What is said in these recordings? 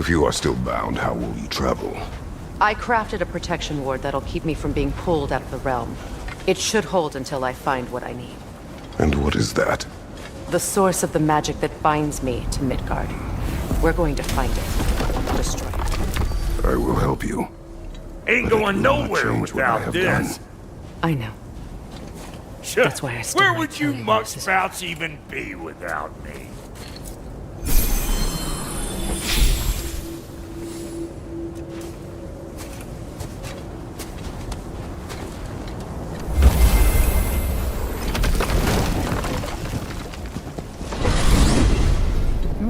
If you are still bound, how will you travel? I crafted a protection ward that'll keep me from being pulled out of the realm. It should hold until I find what I need. And what is that? The source of the magic that binds me to Midgard. We're going to find it. Destroy it. I will help you. Ain't But it going will not nowhere change what I without have this. done. I know. That's why I still Where like would you killing horses. muckspouts even be without me?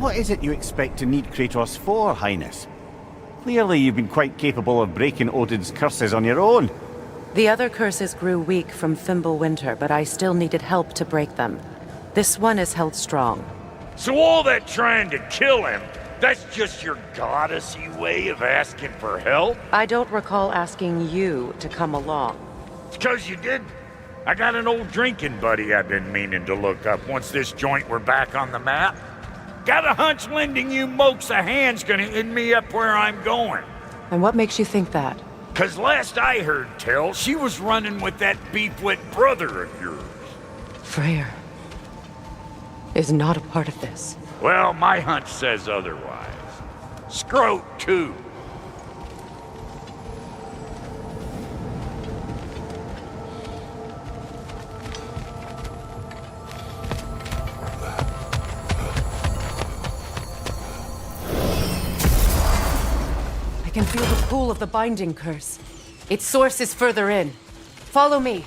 What is it you expect to need Kratos for, Highness? Clearly you've been quite capable of breaking Odin's curses on your own. The other curses grew weak from Fimbulwinter, but I still needed help to break them. This one is held strong. So all that trying to kill him, that's just your goddessy way of asking for help? I don't recall asking you to come along. It's 'cause you did. I got an old drinking buddy I've been meaning to look up once this joint were back on the map. Got a hunch lending you mokes a hand's gonna end me up where I'm going. And what makes you think that? 'Cause last I heard tell, she was running with that beefwit brother of yours. Freyr is not a part of this. Well, my hunch says otherwise. Scroat, too. I can feel the pull of the binding curse. Its source is further in. Follow me.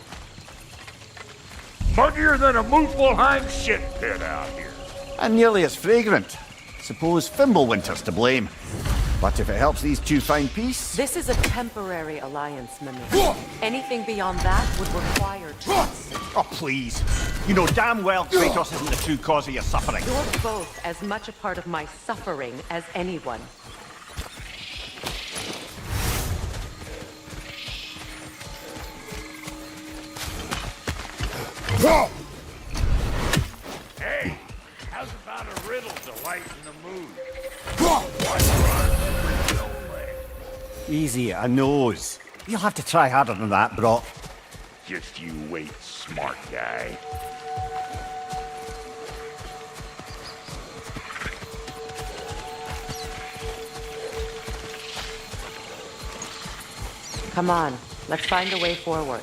Muggier than a Muspelheim shit pit out here. And nearly as fragrant. Suppose Fimbulwinter's to blame. But if it helps these two find peace... This is a temporary alliance, Mimir. Anything beyond that would require trust. Oh, please. You know damn well Kratos isn't the true cause of your suffering. You're both as much a part of my suffering as anyone. Hey, how's about a riddle to lighten the mood? Easy, I knows. You'll have to try harder than that, Brock. Just you wait, smart guy. Come on, let's find a way forward.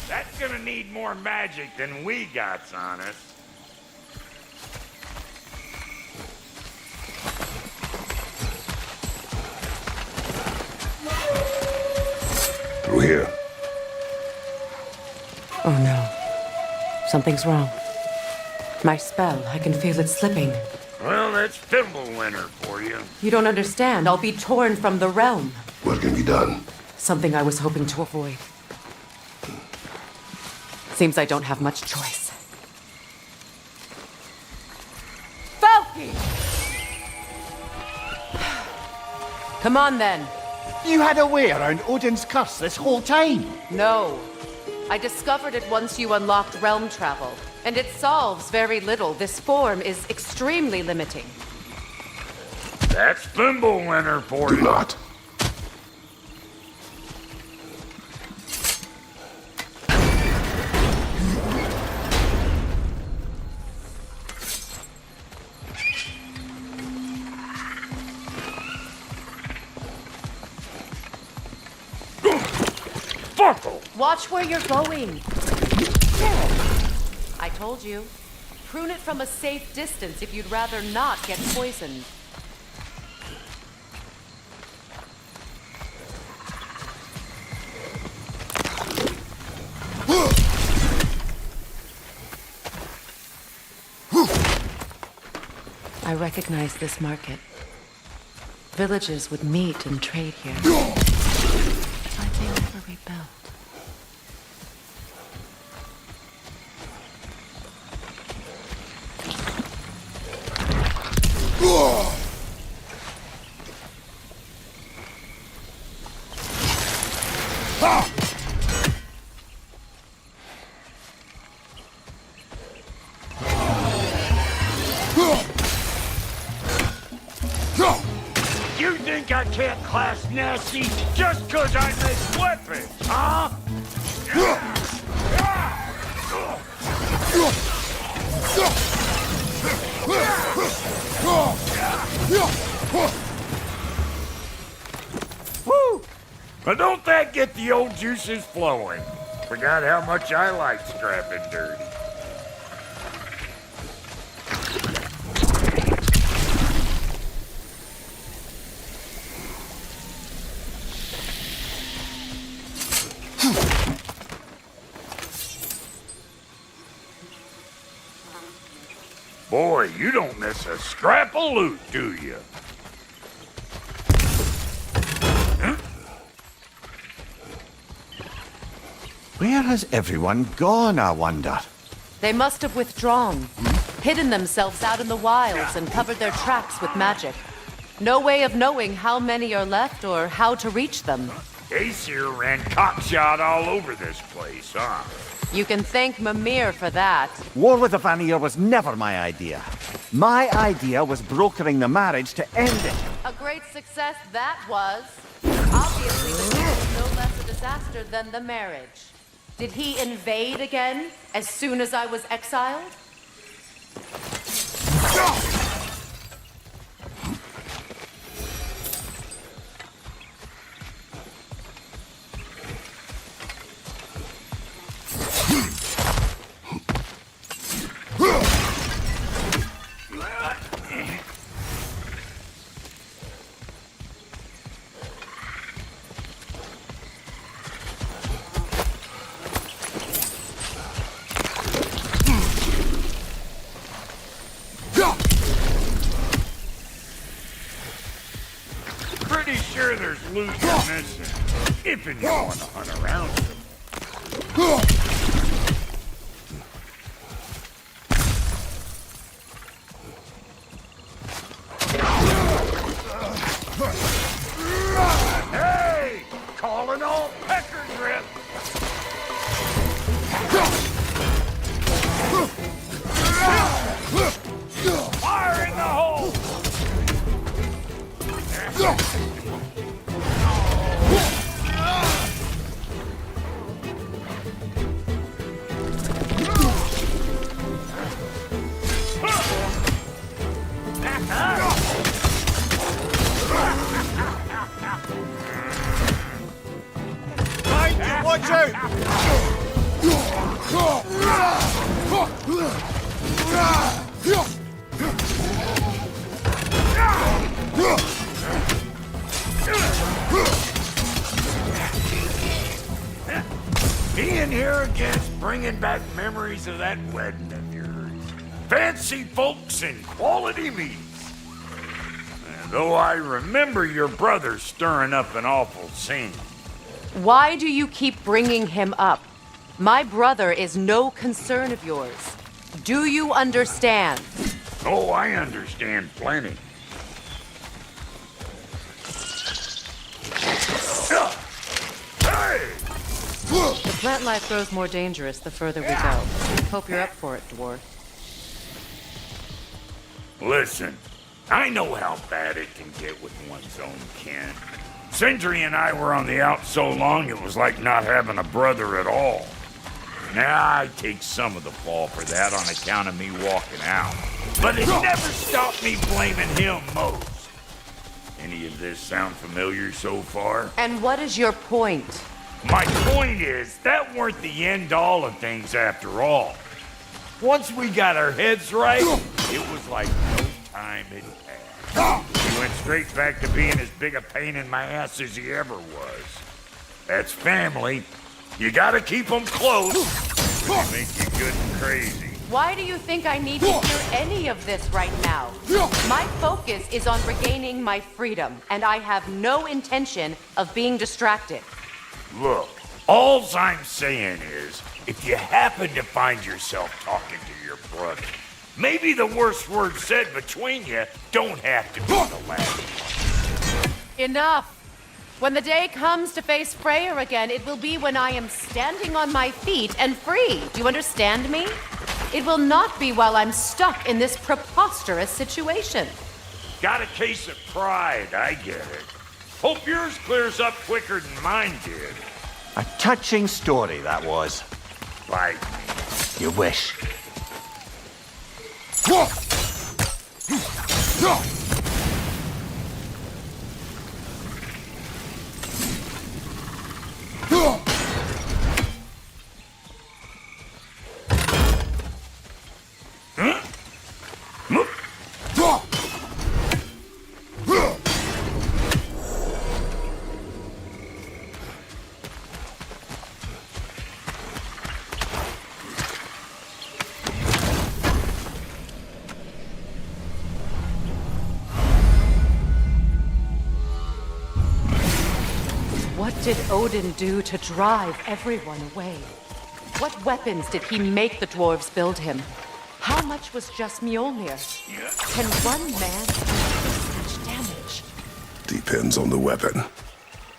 That's gonna need more magic than we got on us. Through here. Oh no. Something's wrong. My spell, I can feel it slipping. Well, that's Fimbulwinter for you. You don't understand. I'll be torn from the realm. What can be done? Something I was hoping to avoid. Seems I don't have much choice. Falky! Come on then. You had a way around Odin's curse this whole time. No. I discovered it once you unlocked realm travel, and it solves very little. This form is extremely limiting. That's Fimbulwinter for Do you. not. Fuckle! Watch where you're going. I told you. Prune it from a safe distance if you'd rather not get poisoned. I recognize this market. Villages would meet and trade here. Why'd they never rebuild? think I can't class nasty just 'cause I make weapons, huh? Woo! Now don't that get the old juices flowing? Forgot how much I like scrapping dirty. Boy, you don't miss a scrap of loot, do you? Where has everyone gone, I wonder? They must have withdrawn, hidden themselves out in the wilds and covered their tracks with magic. No way of knowing how many are left or how to reach them. Aesir ran cockshot all over this place, huh? You can thank Mimir for that. War with the Vanir was never my idea. My idea was brokering the marriage to end it. A great success that was. Obviously, the deal was no less a disaster than the marriage. Did he invade again as soon as I was exiled? Pretty sure there's loot you're missing. If and you want to hunt around them. Hey! Calling all pecker drip! Fire in the hole! Watch Being here again's bringing back memories of that wedding of yours. Fancy folks and quality meats. Though I remember your brother stirring up an awful scene. Why do you keep bringing him up? My brother is no concern of yours. Do you understand? Oh, I understand plenty. Hey! The plant life grows more dangerous the further we go. Hope you're up for it, dwarf. Listen, I know how bad it can get with one's own kin. Sindri and I were on the out so long it was like not having a brother at all. Now I take some of the fall for that on account of me walking out. But it never stopped me blaming him most. Any of this sound familiar so far? And what is your point? My point is, that weren't the end all of things after all. Once we got our heads right, it was like no time had passed. He went straight back to being as big a pain in my ass as he ever was. That's family. You gotta keep them close, or they make you good and crazy. Why do you think I need to hear any of this right now? My focus is on regaining my freedom, and I have no intention of being distracted. Look, alls I'm saying is, if you happen to find yourself talking to your brother, maybe the worst word said between you don't have to be the last. Enough! When the day comes to face Freyr again, it will be when I am standing on my feet and free. Do you understand me? It will not be while I'm stuck in this preposterous situation. Got a case of pride, I get it. Hope yours clears up quicker than mine did. A touching story, that was. Bite me. You wish. What did Odin do to drive everyone away? What weapons did he make the dwarves build him? How much was just Mjolnir? Can one man do such damage? Depends on the weapon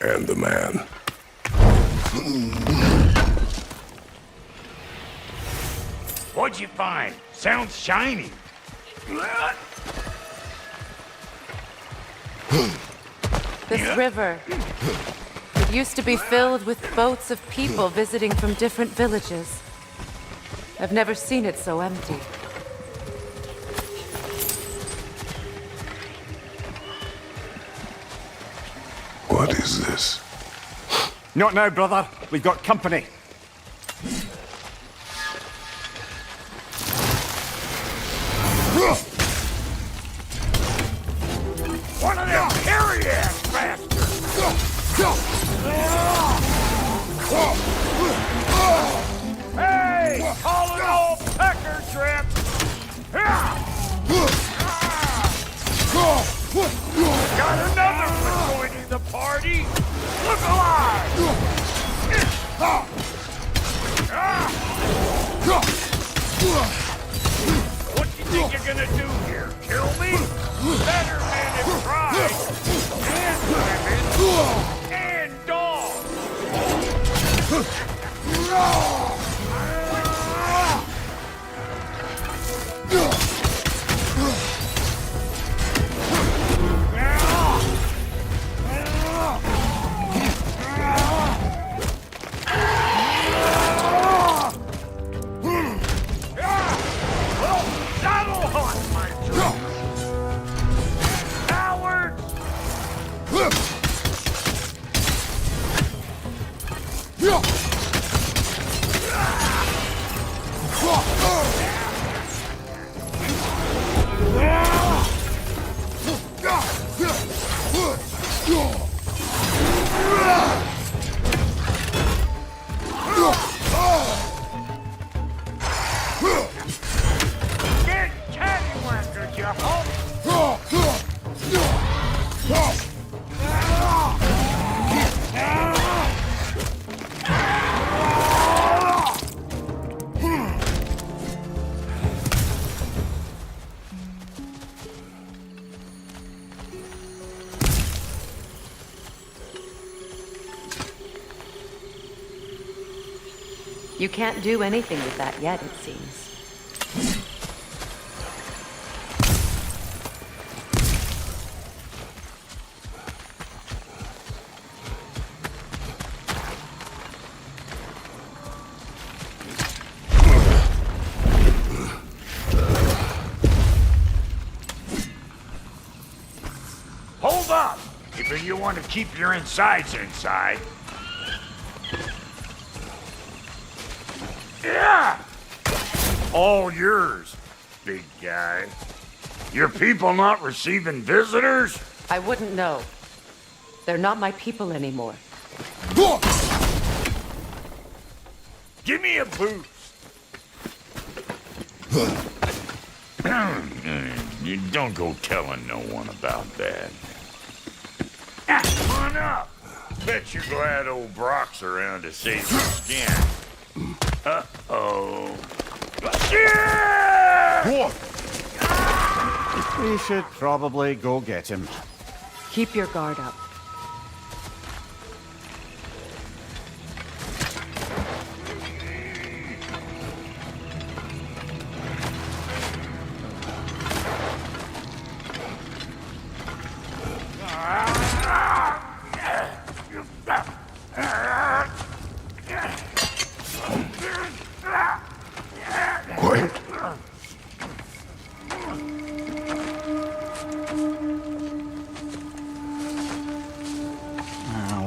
and the man. What'd you find? Sounds shiny. This river. It used to be filled with boats of people visiting from different villages. I've never seen it so empty. What is this? Not now, brother. We've got company. One of them hairy-ass bastards! Hey! Call it all pecker trip! Got another one joining the party! Look alive! What do you think you're gonna do here? Kill me? Better men have tried! And women! And dogs! That'll hunt my dreams! Cowards! Get cattywankers, you hoe! You can't do anything with that yet, it seems. Hold up! If you want to keep your insides inside. Yeah! All yours, big guy. Your people not receiving visitors? I wouldn't know. They're not my people anymore. Give me a boost. You don't go telling no one about that. Come on up. Bet you're glad old Brock's around to save your skin. Uh-oh. Yeah! We should probably go get him. Keep your guard up.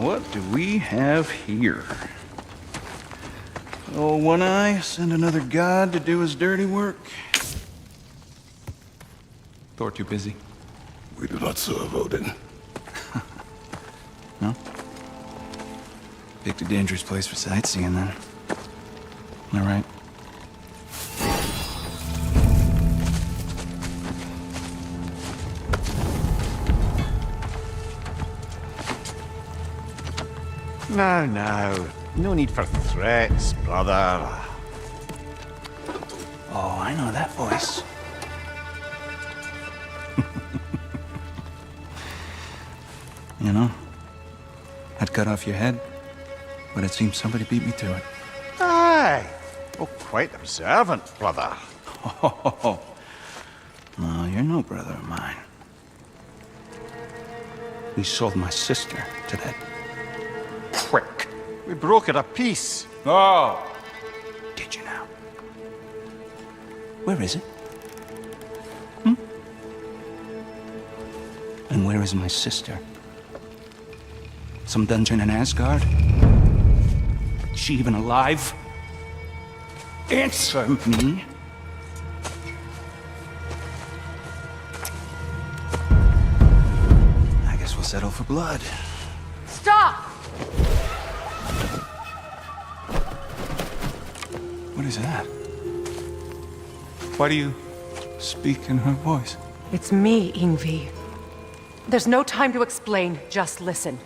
what do we have here? Oh, One Eye, send another god to do his dirty work. Thor too busy? We do not serve Odin. No? Picked a dangerous place for sightseeing, then. All right. No, no. No need for threats, brother. Oh, I know that voice. You know, I'd cut off your head, but it seems somebody beat me to it. Aye. Oh, quite observant, brother. Oh, well, you're no brother of mine. We sold my sister to that prick. We broke it a piece. Oh! Did you now? Where is it? And where is my sister? Some dungeon in Asgard? Is she even alive? Answer me. I guess we'll settle for blood. Stop! What is that? Why do you speak in her voice? It's me, Ingvi. There's no time to explain, just listen.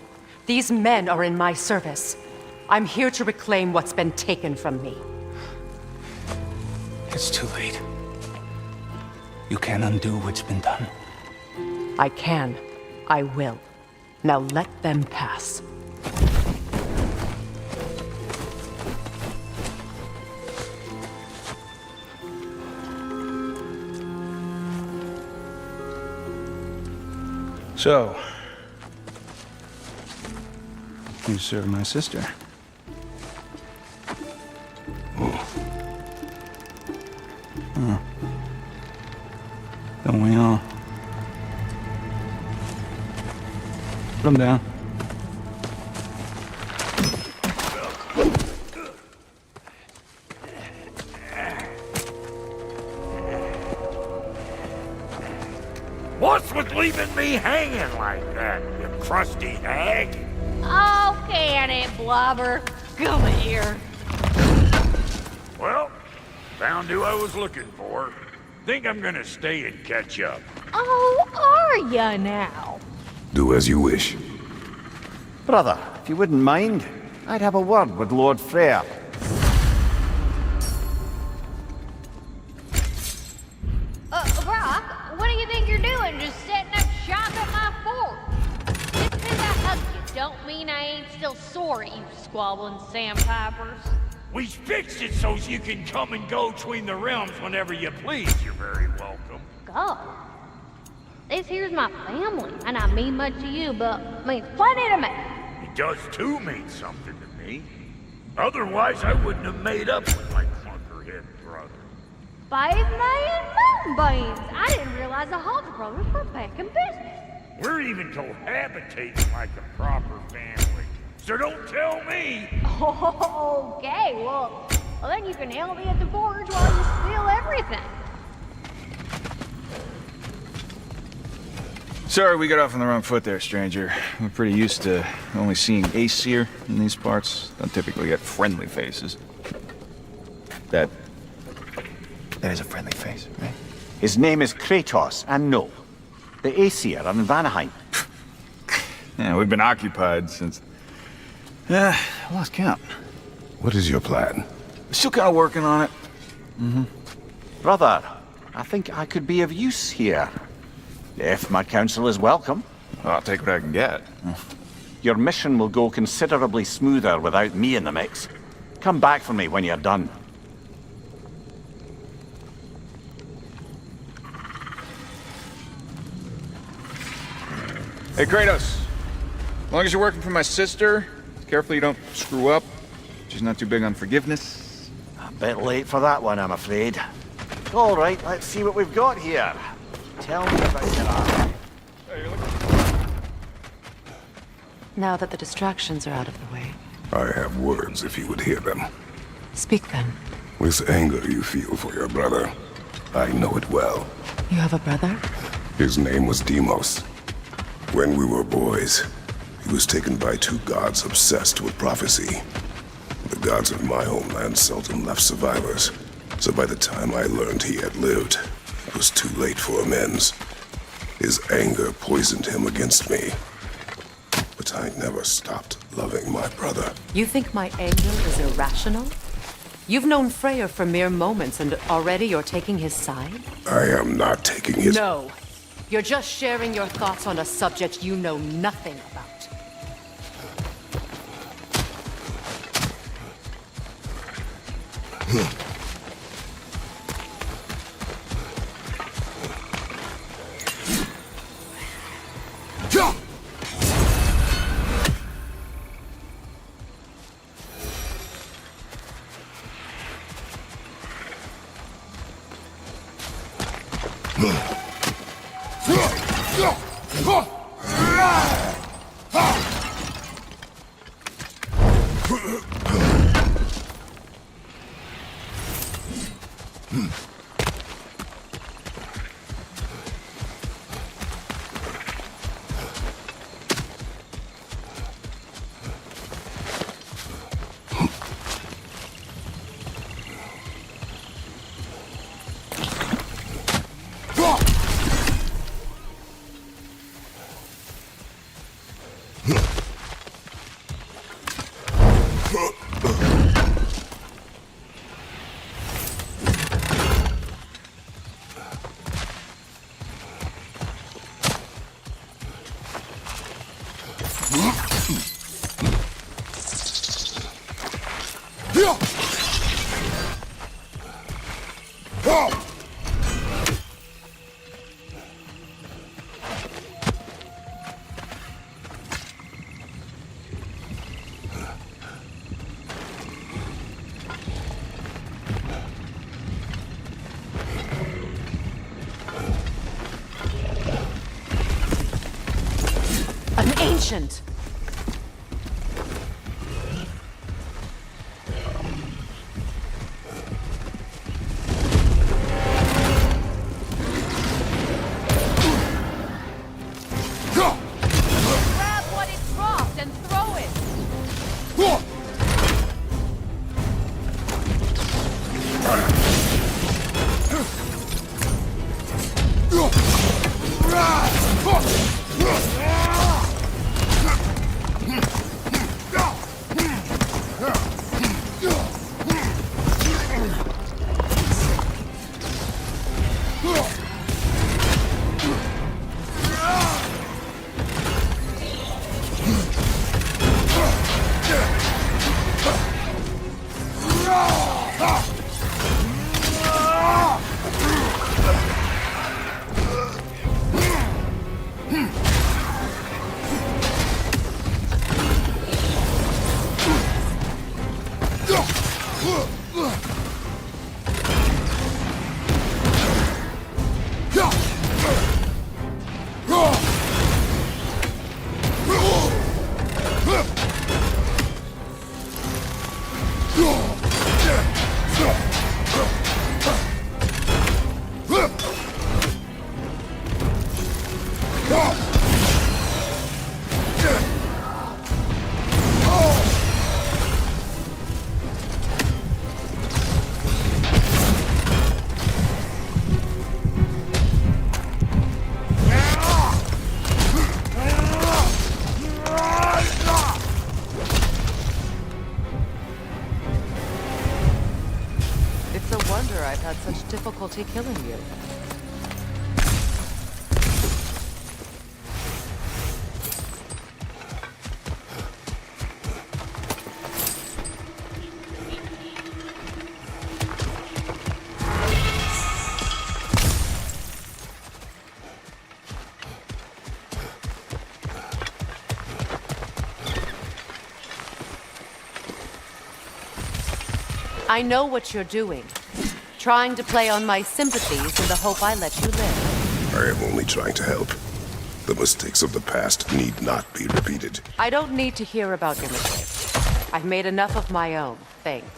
These men are in my service. I'm here to reclaim what's been taken from me. It's too late. You can't undo what's been done. I can. I will. Now let them pass. So, you serve my sister. Huh. Don't we all? Put him down. What's with leaving me hanging like that, you crusty hag? Oh, can it, Blubber? Come here. Well, found who I was looking for. Think I'm gonna stay and catch up. Oh, are ya now? Do as you wish. Brother, if you wouldn't mind, I'd have a word with Lord Freyr. Brock, what do you think you're doing? Just setting up shop at my fort? Just 'cause I hugged you don't mean I ain't still sore at you squabbling sandpipers. We fixed it so you can come and go between the realms whenever you please. You're very welcome. Go. This here's my family, and I mean much to you, but means plenty to me. It does too mean something to me. Otherwise, I wouldn't have made up with my clunkerhead brother. 5 million moonbeams! I didn't realize the Hawk brothers were back in business. We're even cohabitating like a proper family. So don't tell me! Okay, well then you can help me at the forge while you steal everything. Sorry we got off on the wrong foot there, stranger. We're pretty used to only seeing Aesir in these parts. Don't typically get friendly faces. That is a friendly face, right? His name is Kratos, and no, the Aesir are in Vanaheim. Yeah, we've been occupied since... I lost count. What is your plan? Still kind of working on it. Brother, I think I could be of use here. If my counsel is welcome. I'll take what I can get. Your mission will go considerably smoother without me in the mix. Come back for me when you're done. Hey, Kratos. As long as you're working for my sister, careful you don't screw up. She's not too big on forgiveness. A bit late for that one, I'm afraid. All right, let's see what we've got here. Tell me about your arm. Now that the distractions are out of the way. I have words if you would hear them. Speak then. This anger you feel for your brother, I know it well. You have a brother? His name was Deimos. When we were boys, he was taken by two gods obsessed with prophecy. The gods of my homeland seldom left survivors, so by the time I learned he had lived, it was too late for amends. His anger poisoned him against me. But I never stopped loving my brother. You think my anger is irrational? You've known Freyr for mere moments and already you're taking his side? I am not taking his... No. You're just sharing your thoughts on a subject you know nothing about. An ancient! Grab what it dropped and throw it! It's a wonder I've had such difficulty killing you. I know what you're doing. Trying to play on my sympathies in the hope I let you live. I am only trying to help. The mistakes of the past need not be repeated. I don't need to hear about your mistakes. I've made enough of my own, thanks.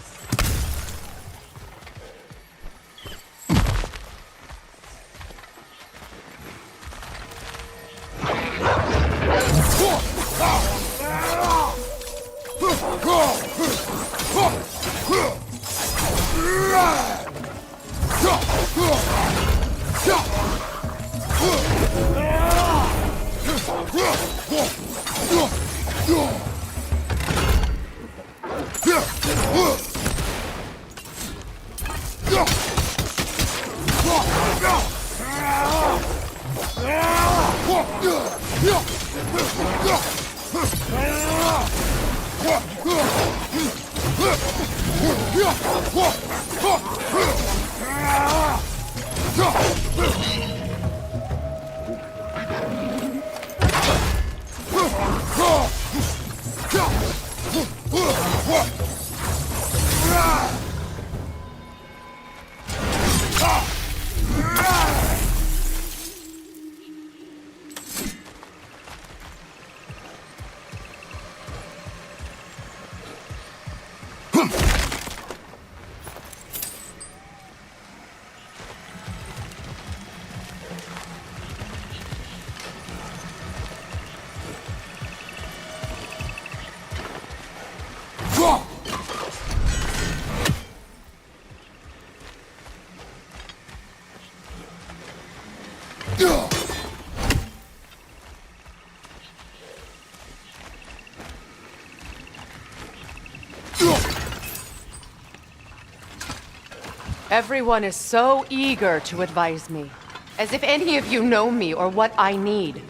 Everyone is so eager to advise me, as if any of you know me or what I need.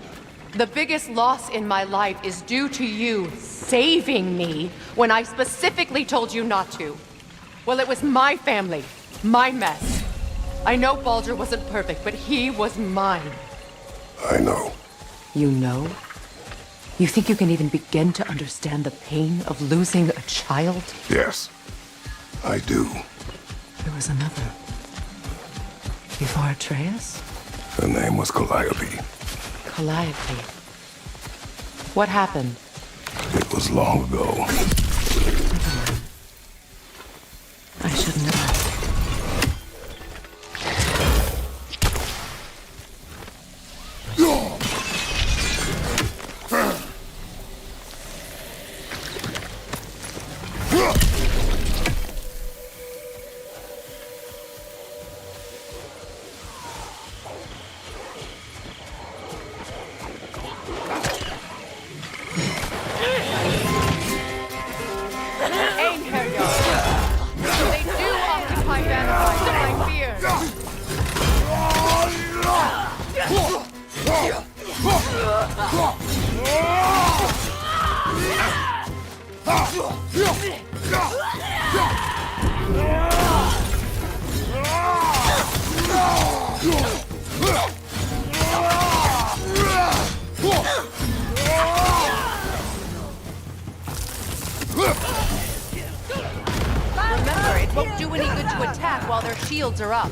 The biggest loss in my life is due to you saving me when I specifically told you not to. Well, it was my family, my mess. I know Baldur wasn't perfect, but he was mine. I know. You know? You think you can even begin to understand the pain of losing a child? Yes, I do. There was another. Before Atreus? Her name was Calliope. Calliope. What happened? It was long ago. I shouldn't have asked. They do occupy Vanaheim, I fear. Remember, it won't do any good to attack while their shields are up.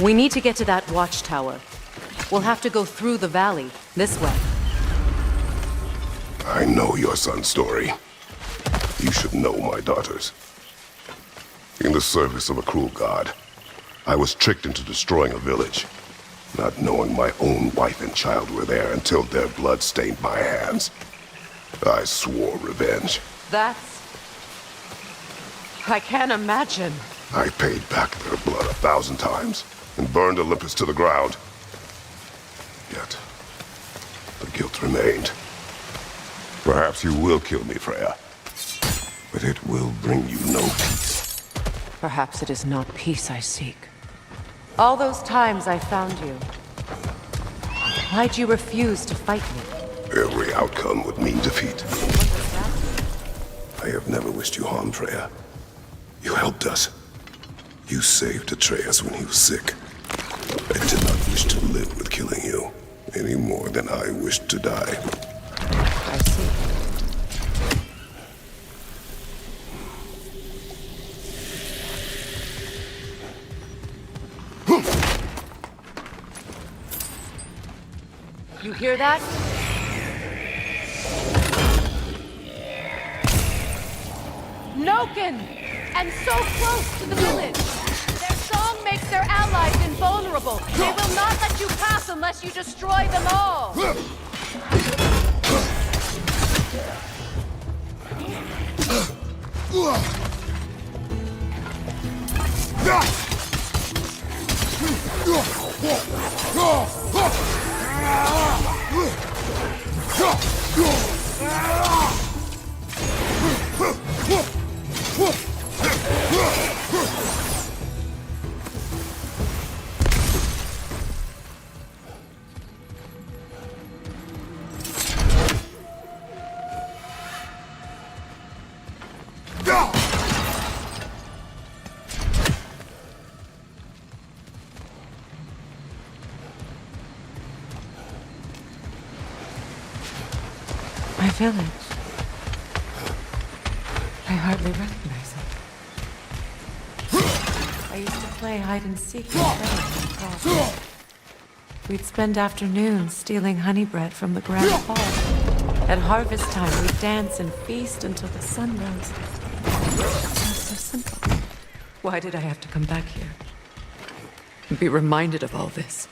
We need to get to that watchtower. We'll have to go through the valley, this way. I know your son's story. You should know my daughter's. In the service of a cruel god, I was tricked into destroying a village, not knowing my own wife and child were there until their blood stained my hands. I swore revenge. I can't imagine. I paid back their blood 1,000 times and burned Olympus to the ground. Yet, the guilt remained. Perhaps you will kill me, Freya, but it will bring you no peace. Perhaps it is not peace I seek. All those times I found you, why'd you refuse to fight me? Every outcome would mean defeat. I have never wished you harm, Freya. You helped us. You saved Atreus when he was sick. I did not wish to live with killing you, any more than I wished to die. I see. You hear that? Noken! And so close to the village! Their song makes their allies invulnerable. They will not let you pass unless you destroy them all! My village. I hardly recognize it. I used to play hide and seek with friends in the park. We'd spend afternoons stealing honey bread from the Grand Hall. At harvest time, we'd dance and feast until the sun rose. It sounds so simple. Why did I have to come back here? And be reminded of all this?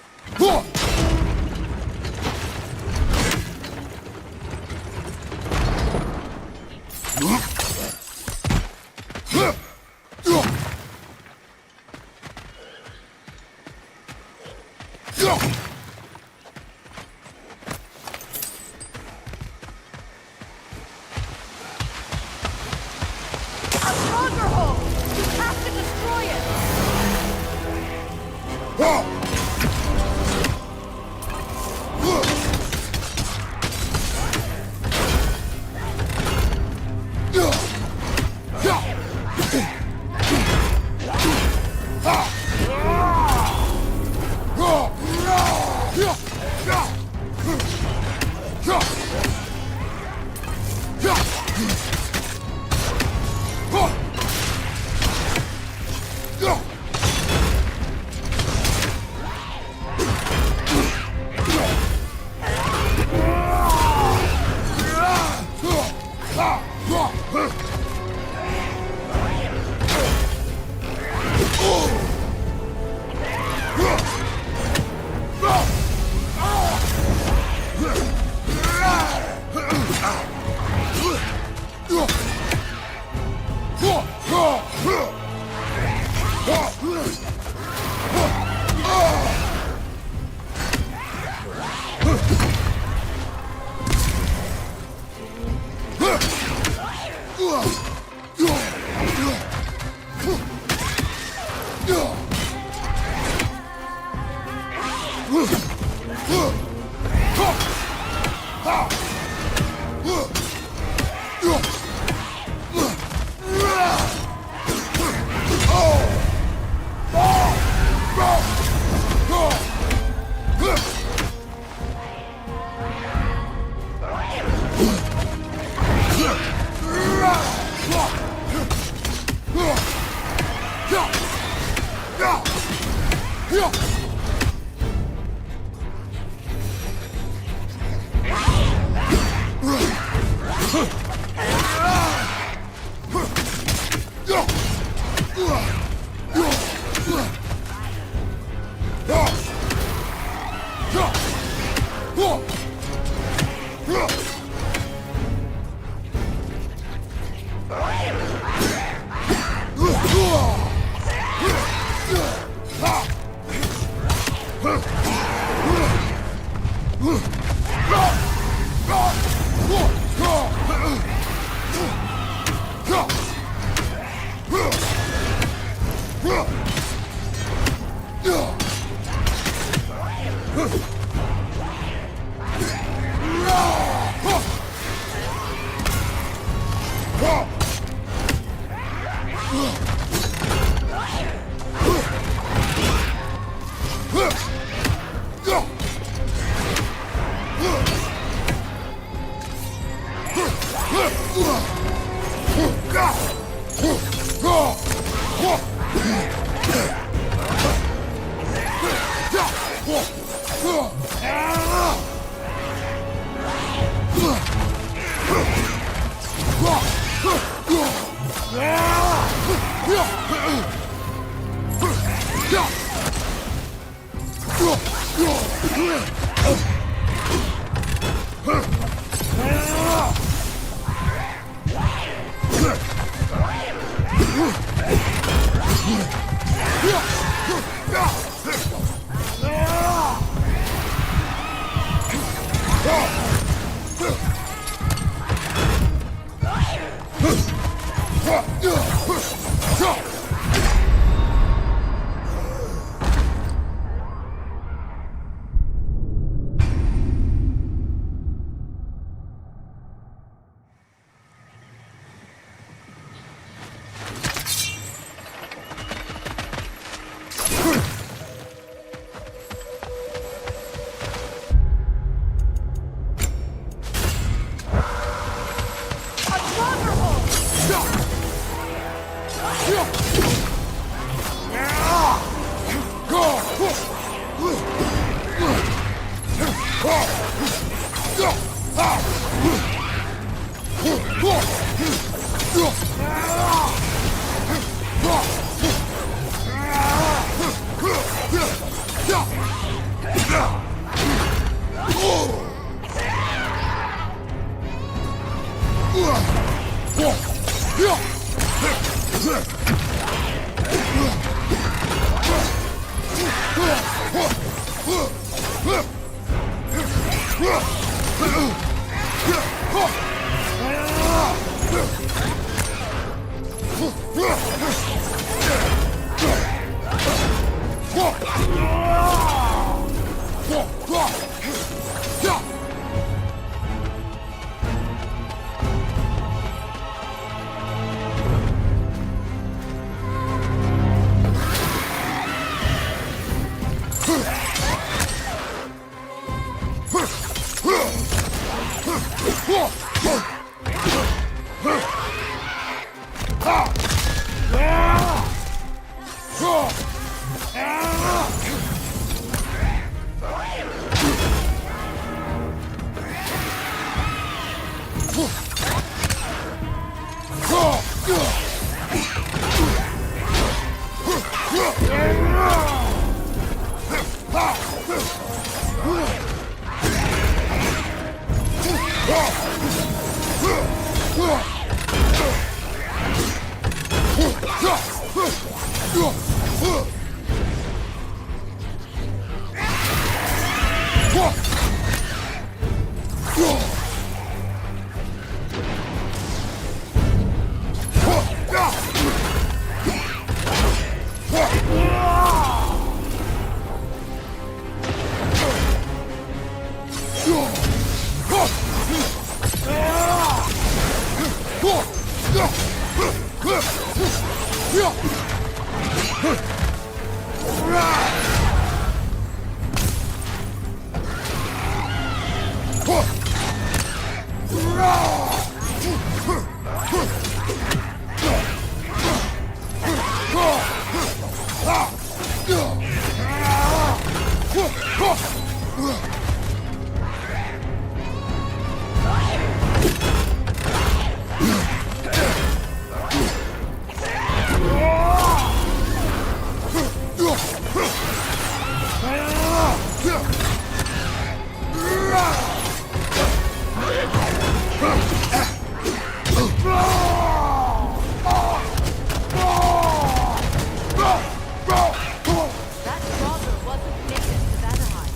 That Draugr wasn't native to Vanaheim.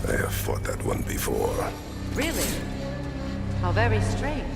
I have fought that one before. Really? How very strange.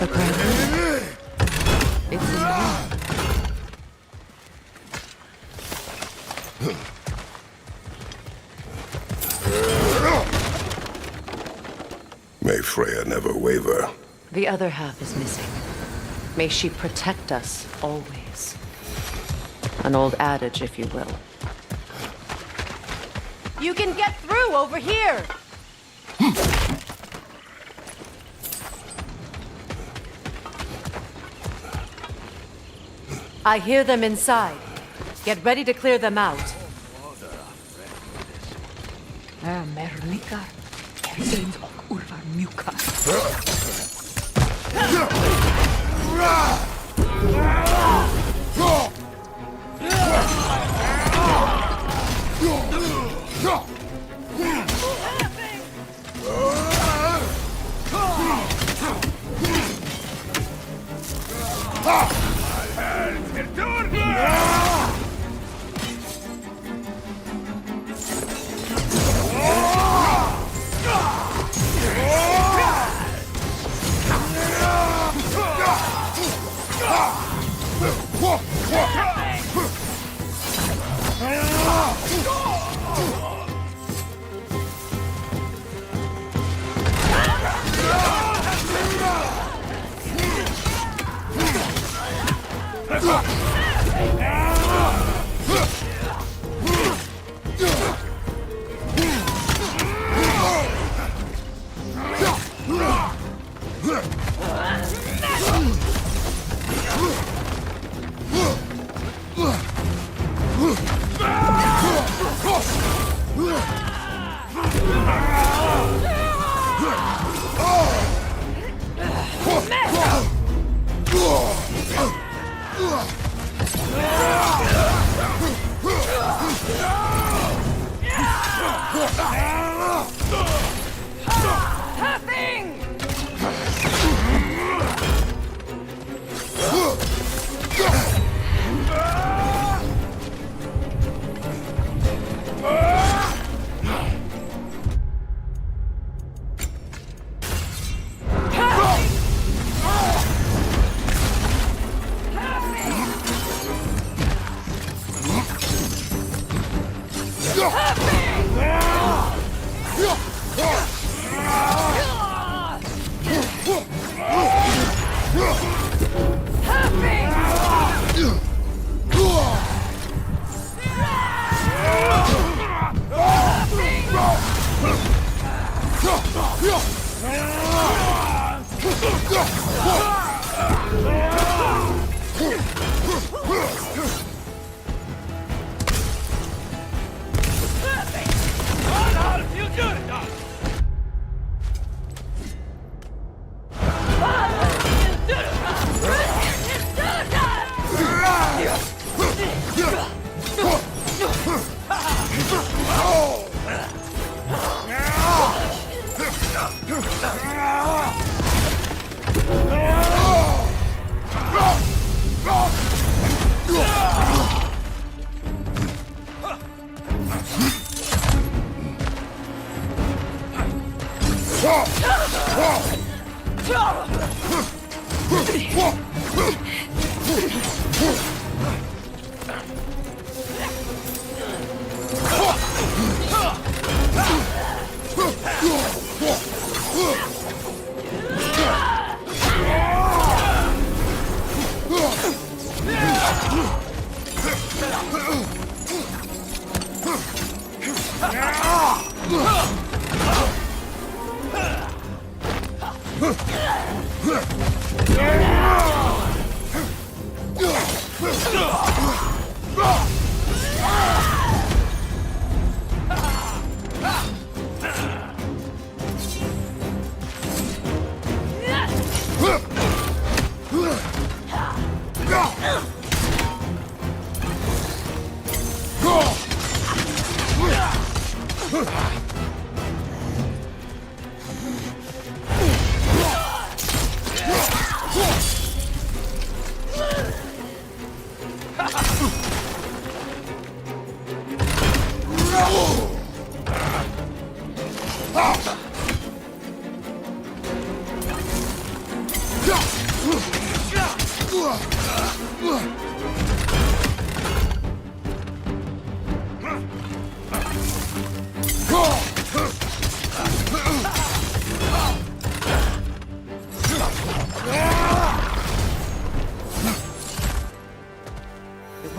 The ground. It's alive. the other half is missing. May she protect us always. An old adage, if you will. You can get through over here! I hear them inside. Get ready to clear them out. Mernika. Seems urvar mjuka.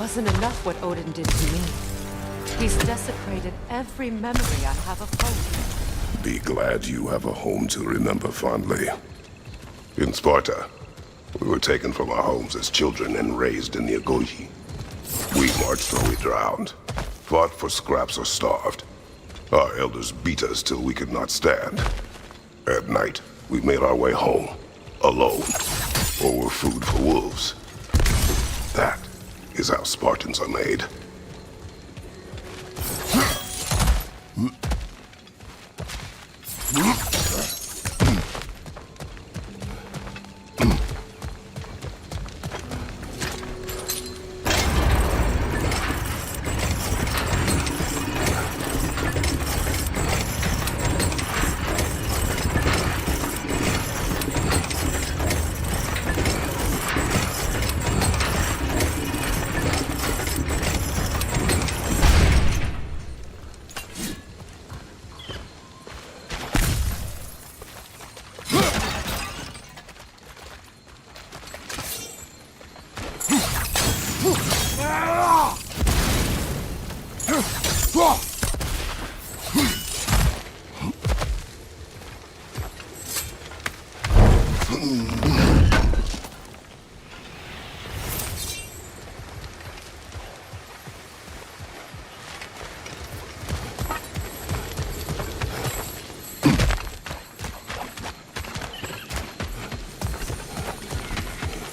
wasn't enough what Odin did to me. He's desecrated every memory I have of home. Be glad you have a home to remember fondly. In Sparta, we were taken from our homes as children and raised in the Agoge. We marched or we drowned, fought for scraps or starved. Our elders beat us till we could not stand. At night, we made our way home, alone, or were food for wolves. That is how Spartans are made.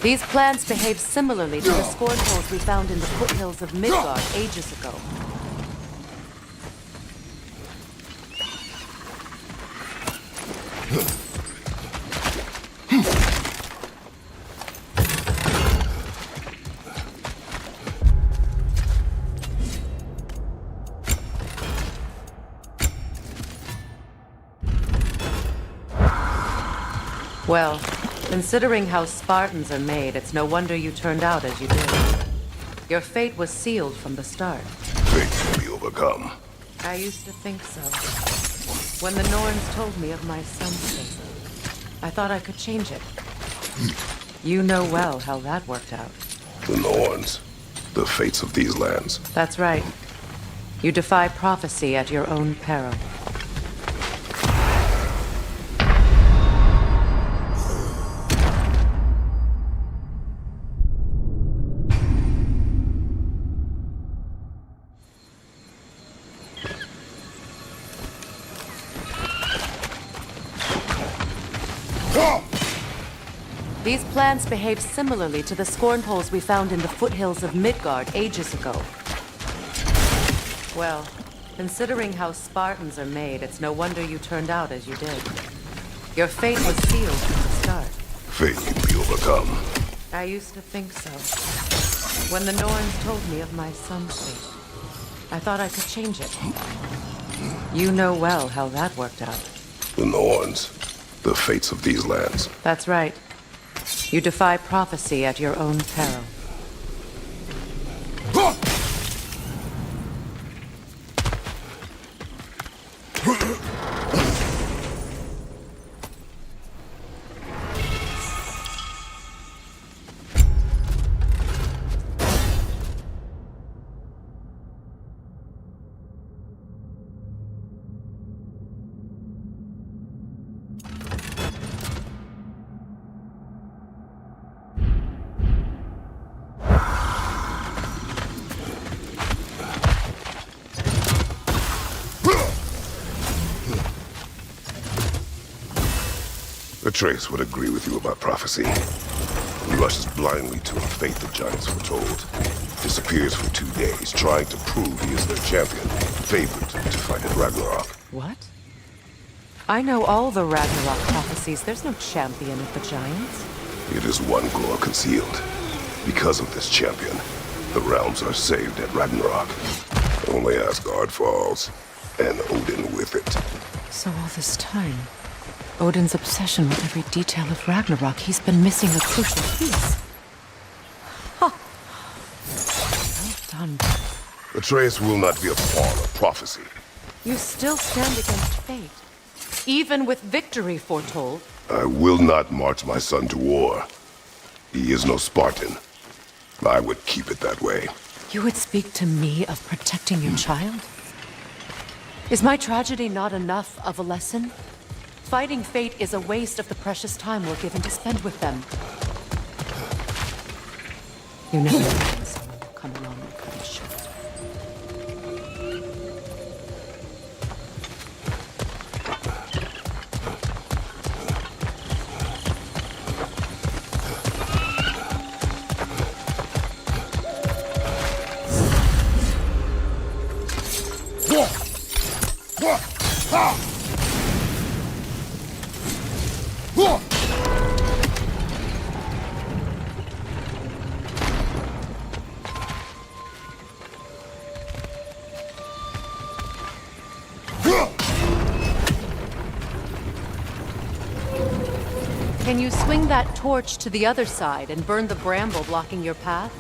These plants behave similarly to the scorn holes we found in the foothills of Midgard ages ago. Well, considering how Spartans are made, it's no wonder you turned out as you did. Your fate was sealed from the start. Fate can be overcome. I used to think so. When the Norns told me of my son's fate, I thought I could change it. You know well how that worked out. The Norns, the fates of these lands. That's right. You defy prophecy at your own peril. These plants behave similarly to the scorn holes we found in the foothills of Midgard ages ago. Well, considering how Spartans are made, it's no wonder you turned out as you did. Your fate was sealed from the start. Fate can be overcome. I used to think so. When the Norns told me of my son's fate, I thought I could change it. You know well how that worked out. The Norns, the fates of these lands. That's right. You defy prophecy at your own peril. Atreus would agree with you about prophecy. He rushes blindly to a fate the giants foretold. Disappears for 2 days, trying to prove he is their champion, favored to fight at Ragnarok. What? I know all the Ragnarok prophecies. There's no champion of the giants. It is one glow concealed. Because of this champion, the realms are saved at Ragnarok. Only Asgard falls, and Odin with it. So all this time, Odin's obsession with every detail of Ragnarok, he's been missing a crucial piece. Huh. Well done. Atreus will not be a pawn of prophecy. You still stand against fate, even with victory foretold. I will not march my son to war. He is no Spartan. I would keep it that way. You would speak to me of protecting your child? Is my tragedy not enough of a lesson? Fighting fate is a waste of the precious time we're given to spend with them. You never know when someone will come along and cut it short. Can you swing that torch to the other side and burn the bramble blocking your path?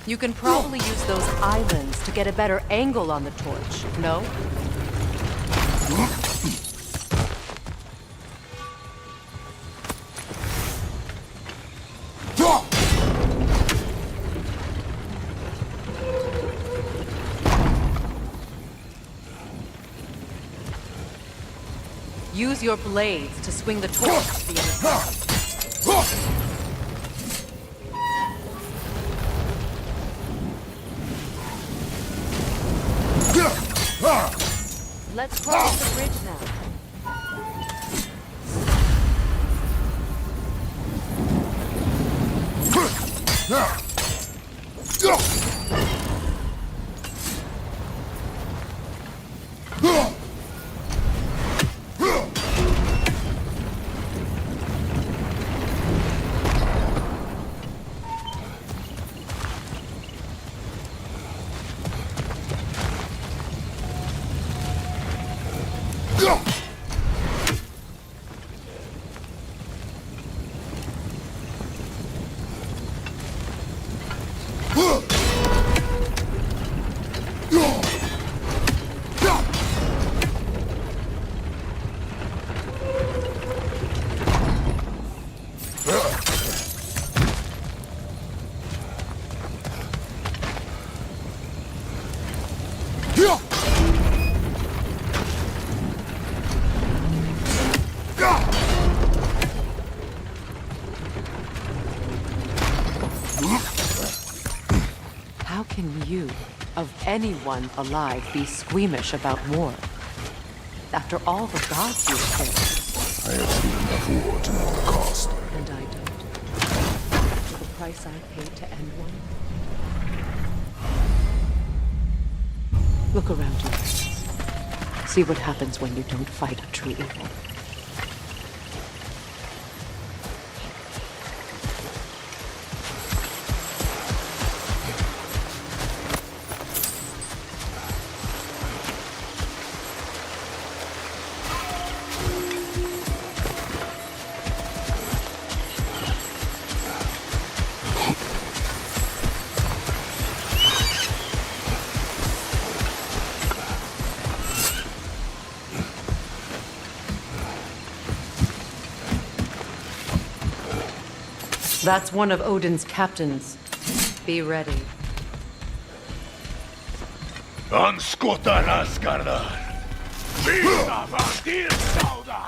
You can probably use those islands to get a better angle on the torch, no? Use your blades to swing the torch to the other side. Let's cross the bridge now. How can you, of anyone alive, be squeamish about war? After all the gods you've killed. I have seen enough war to know the cost. And I don't. For the price I paid to end one. Look around you. See what happens when you don't fight a true evil. That's one of Odin's captains. Be ready. Anskotar Asgardar! Vida vandir sauda!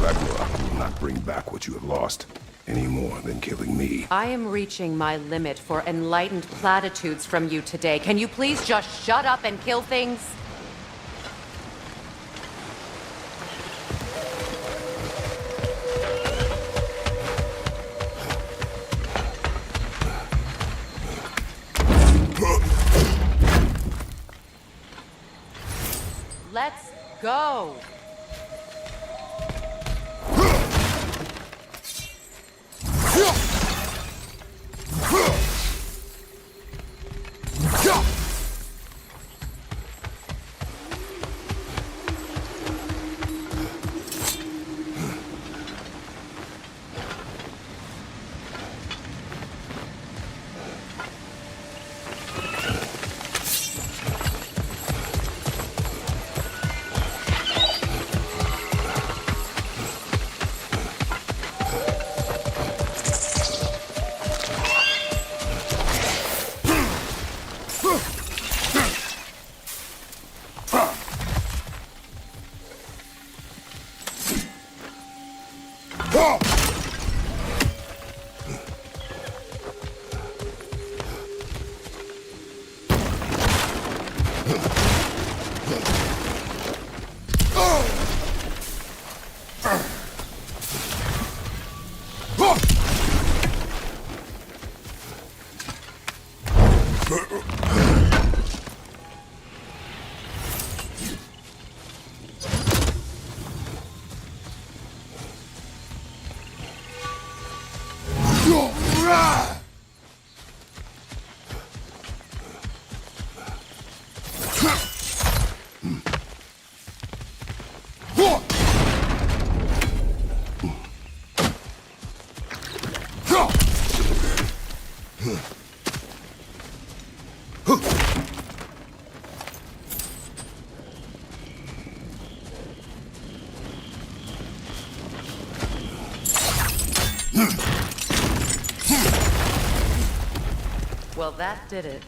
Ragnarok will not bring back what you have lost, any more than killing me. I am reaching my limit for enlightened platitudes from you today. Can you please just shut up and kill things? Let's go! Well, that did it.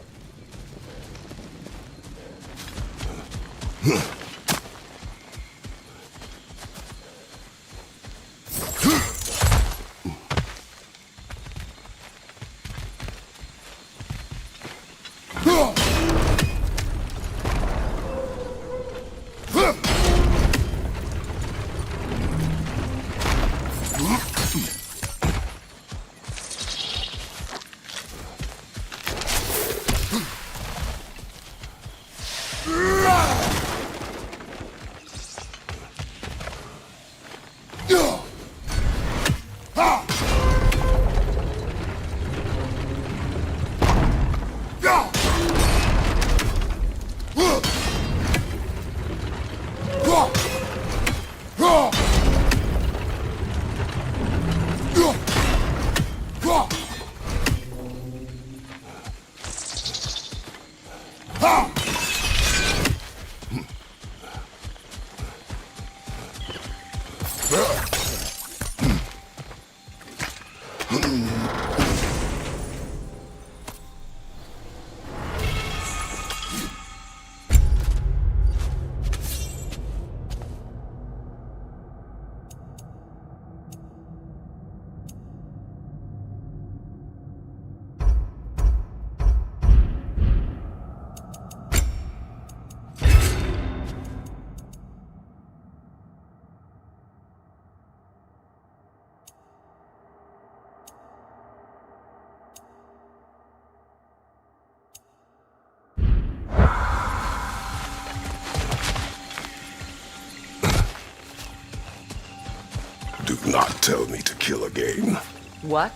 not tell me to kill again. What?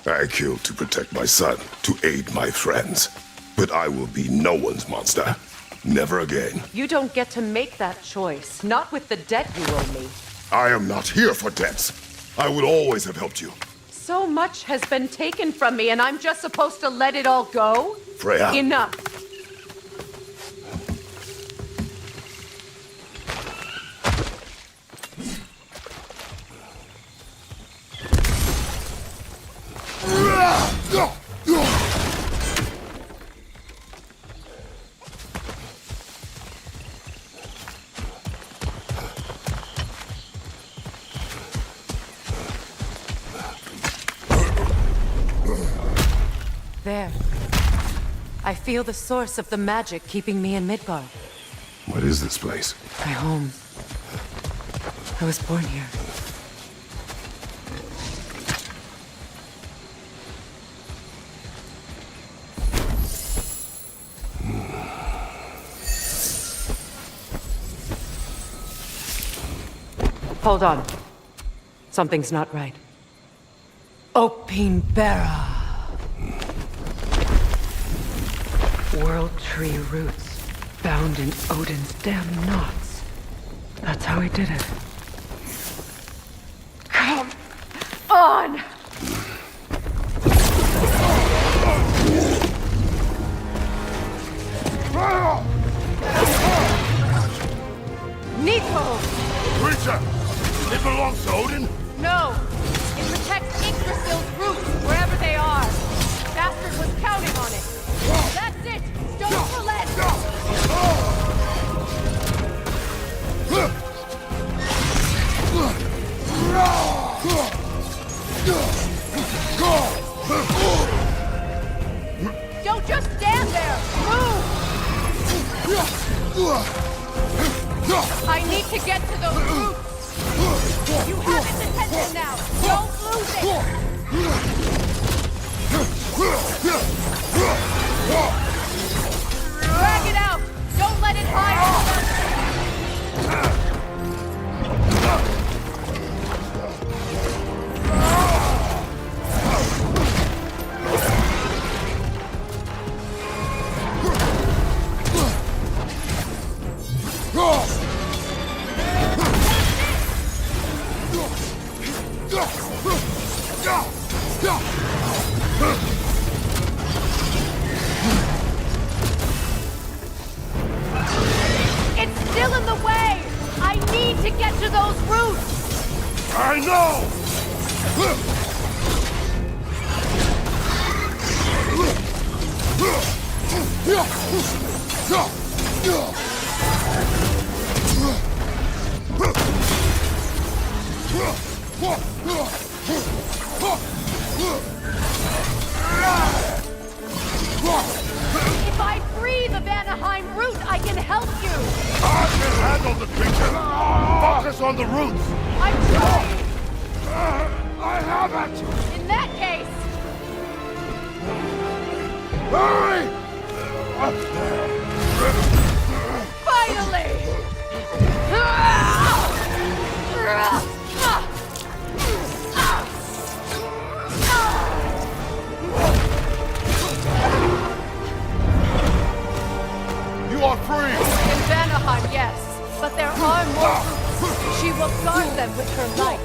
I killed to protect my son, to aid my friends. But I will be no one's monster. Never again. You don't get to make that choice. Not with the debt you owe me. I am not here for debts. I would always have helped you. So much has been taken from me, and I'm just supposed to let it all go? Freya. Enough. There. I feel the source of the magic keeping me in Midgard. What is this place? My home. I was born here. Hold on. Something's not right. Opinbera. World tree roots, bound in Odin's damn knots. That's how he did it. Come on! Nico! Creature! It belongs to Odin? No! It protects Yggdrasil's roots, wherever they are. Bastard was counting on it. That's it! Don't relent! Don't just stand there! Move! I need to get to those roots! You have its attention now! Don't lose it! Drag it out! Don't let it hide! It's still in the way! I need to get to those roots! I know! If I free the Vanaheim root, I can help you! I can handle the creature! Focus on the roots! I'm trying! I have it! In that case, Hurry! finally! You are free! In Vanaheim, yes, but there are more roots. She will guard them with her light.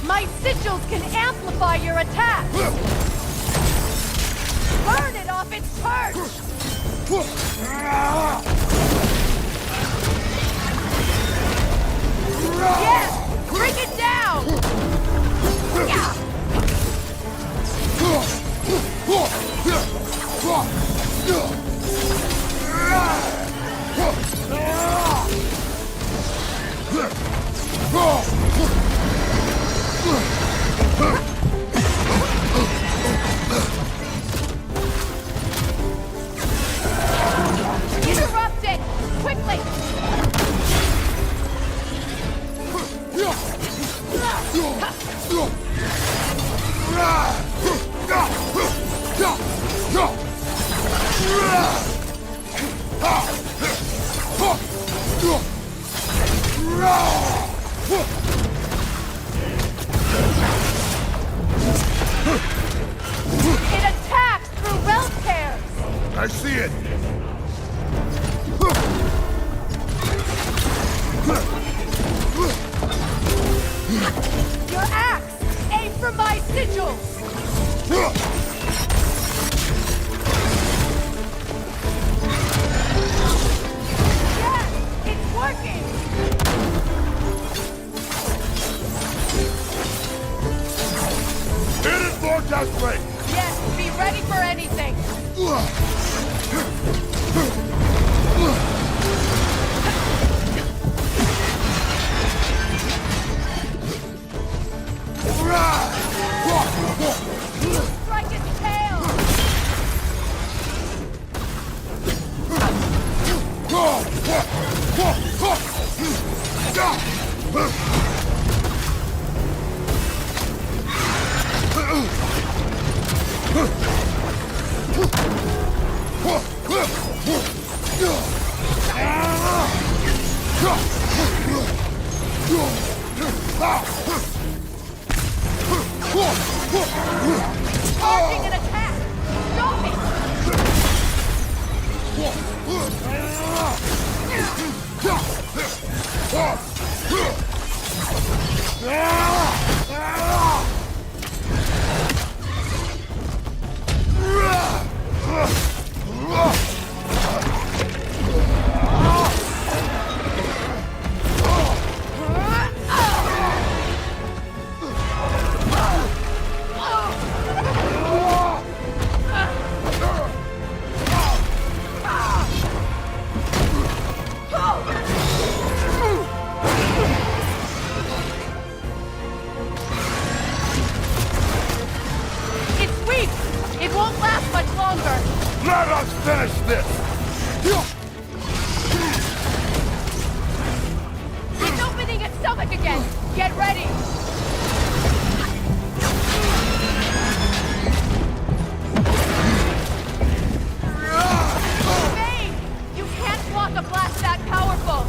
My sigils can amplify your attack! Burn it off its perch! Yes! Bring it down! Interrupt it! Quickly! It attacks through realm tears! I see it! Your axe! Aim for my sigils! Yes! It's working! Hit it, Vortex Ray! Yes, be ready for anything! Strike its tail! Charging an attack! Stop it! It's weak! It won't last much longer! Let us finish this! It's opening its stomach again! Get ready! Bane! You can't block a blast that powerful!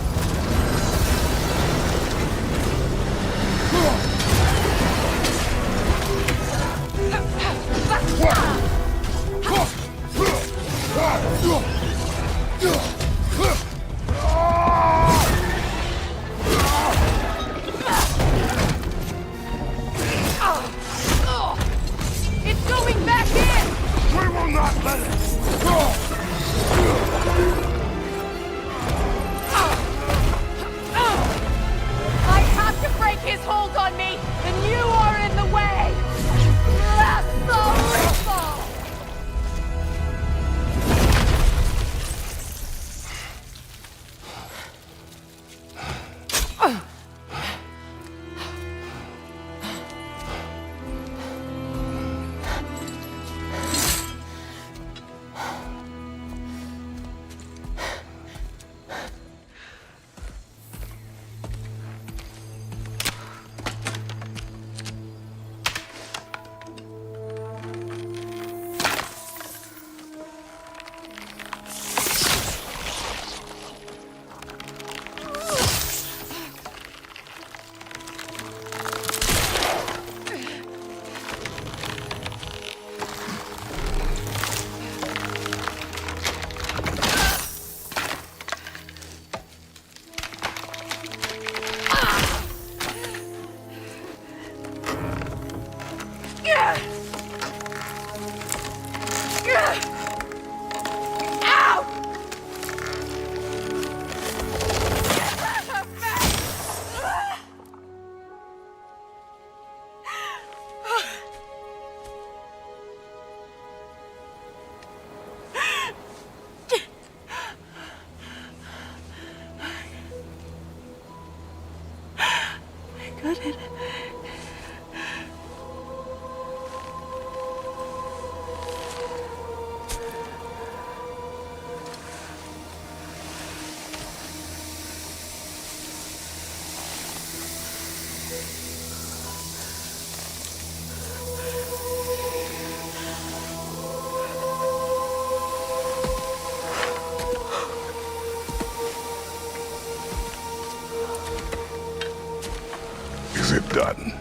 done.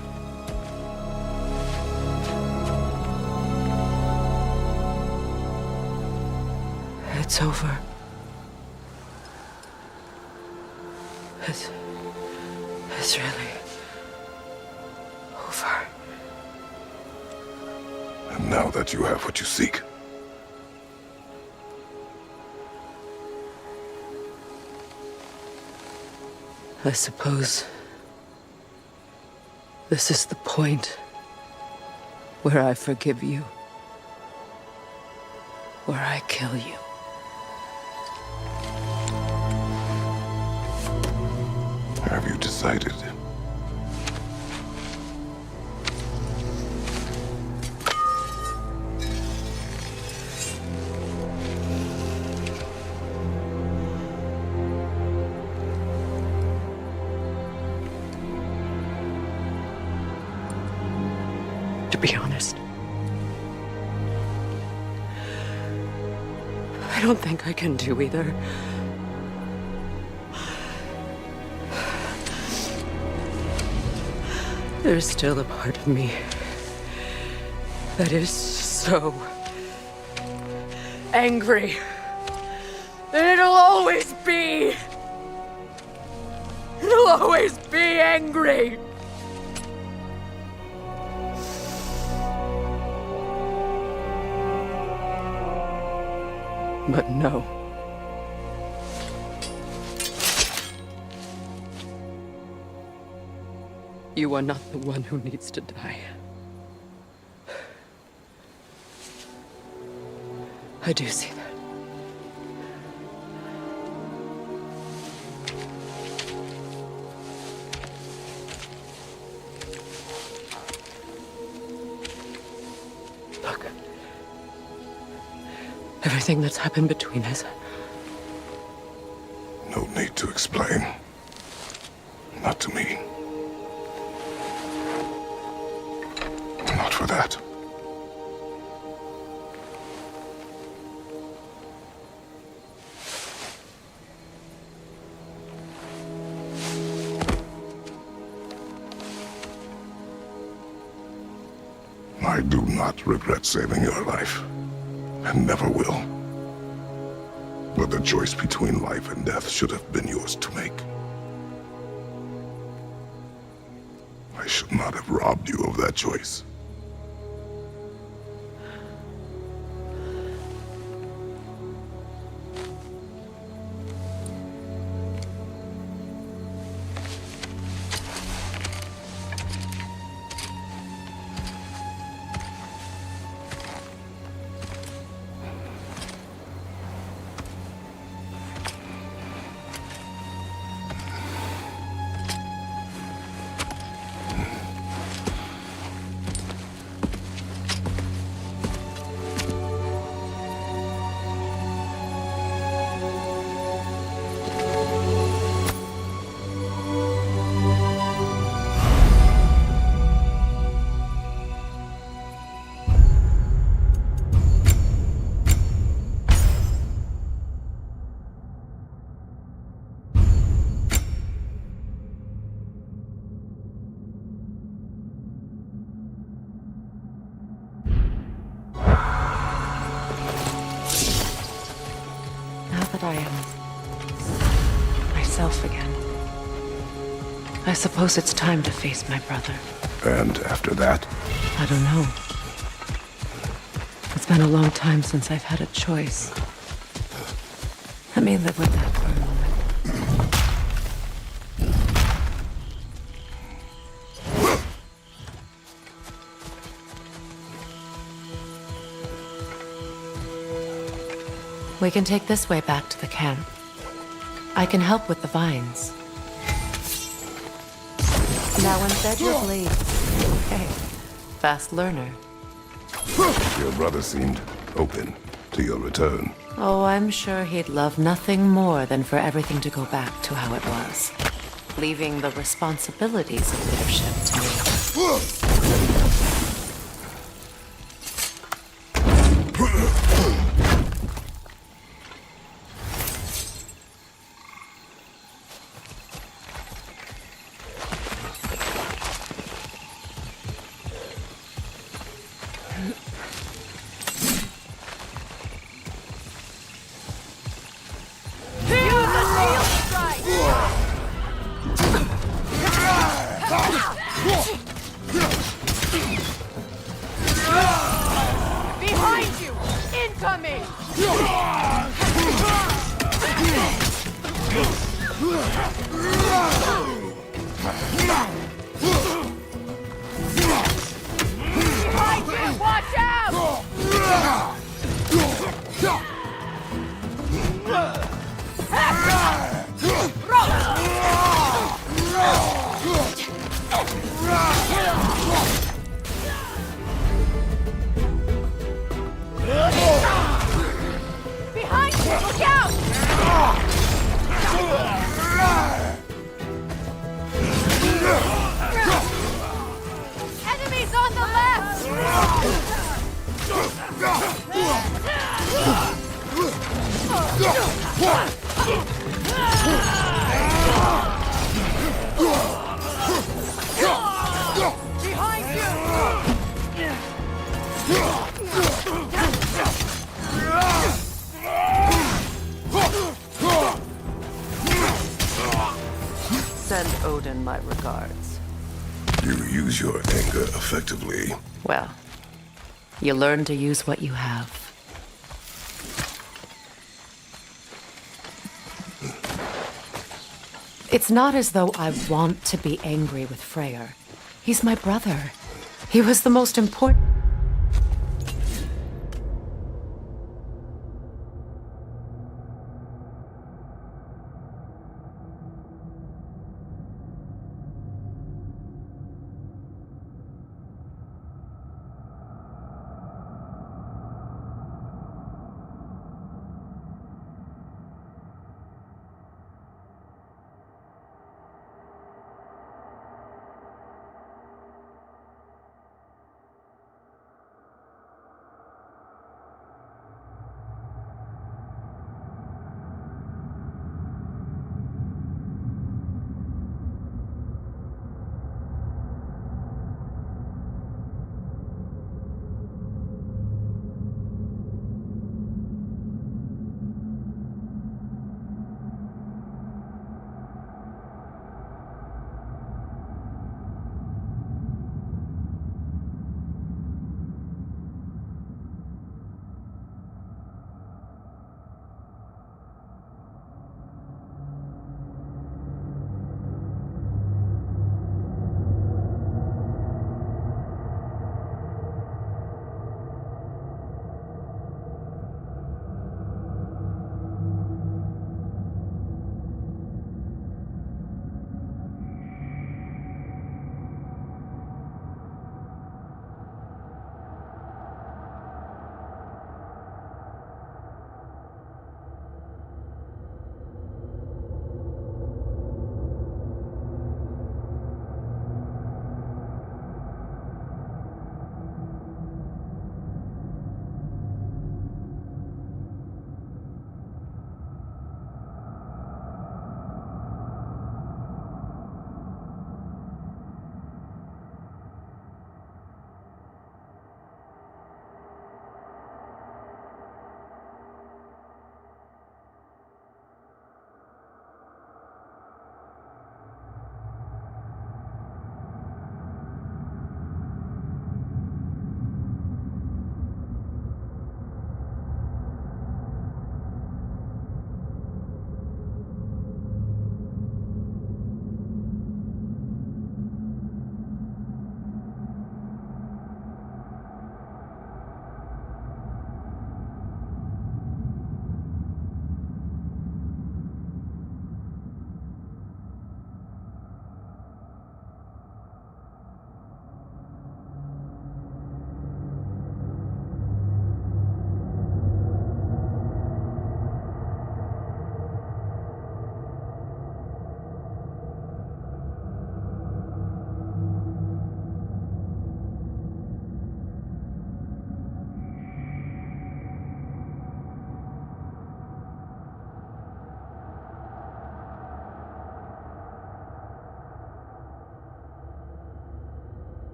It's over. It's really over. And now that you have what you seek, I suppose this is the point where I forgive you, where I kill you. have you decided? To be honest, I don't think I can do either. There's still a part of me that is so angry. And it'll always be. It'll always be angry. But no. You are not the one who needs to die. I do see that. Look. Everything that's happened between us. No need to explain. Not to me. Not for that. I do not regret saving your life, and never will. But the choice between life and death should have been yours to make. I should not have robbed you of that choice. I am myself again. I suppose it's time to face my brother. And after that? I don't know. It's been a long time since I've had a choice. Let me live with that for a moment. We can take this way back to the camp. I can help with the vines. Now unbed your blade. Okay. Fast learner. Your brother seemed open to your return. Oh, I'm sure he'd love nothing more than for everything to go back to how it was. Leaving the responsibilities of leadership to me. Behind you! Incoming! Behind you! Watch out! Behind you! Look out! Enemies on the left! Behind you! Send Odin my regards. You use your anger effectively. Well, you learn to use what you have. It's not as though I want to be angry with Freyr. He's my brother. He was the most important...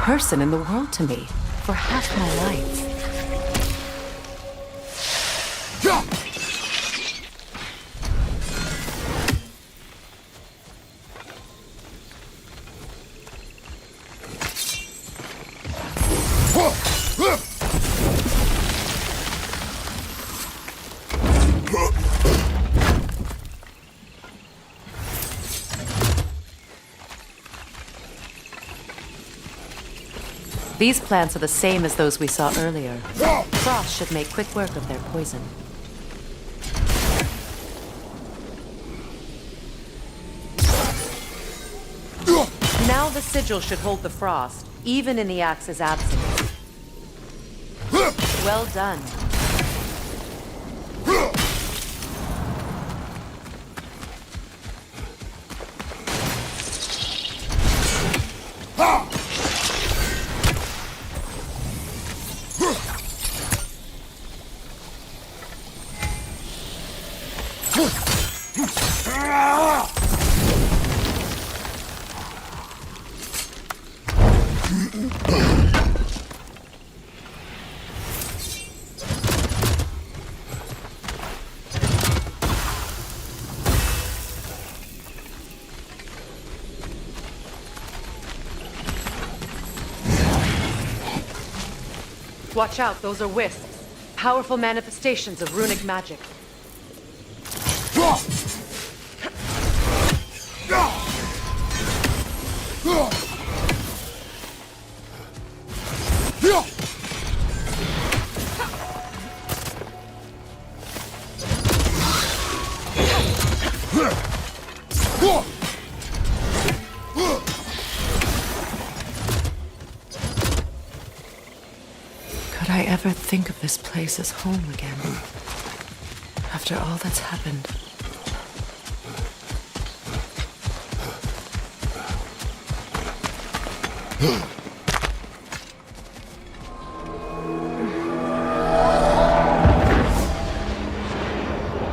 person in the world to me for half my life. These plants are the same as those we saw earlier. Frost should make quick work of their poison. Now the sigil should hold the frost, even in the axe's absence. Well done. Watch out, those are wisps. Powerful manifestations of runic magic. Could I ever think of this place as home again? After all that's happened.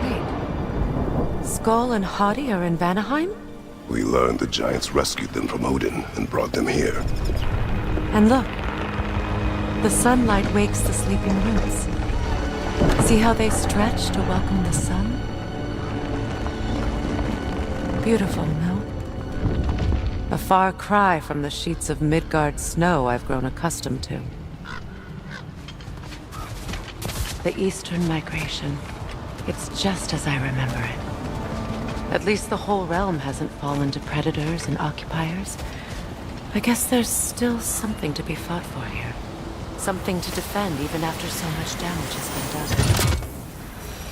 Wait. Skull and Hadi are in Vanaheim? We learned the giants rescued them from Odin and brought them here. And look. The sunlight wakes the sleeping roots. See how they stretch to welcome the sun? Beautiful, no? A far cry from the sheets of Midgard snow I've grown accustomed to. The Eastern Migration. It's just as I remember it. At least the whole realm hasn't fallen to predators and occupiers. I guess there's still something to be fought for here. Something to defend even after so much damage has been done.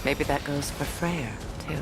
Maybe that goes for Freyr, too.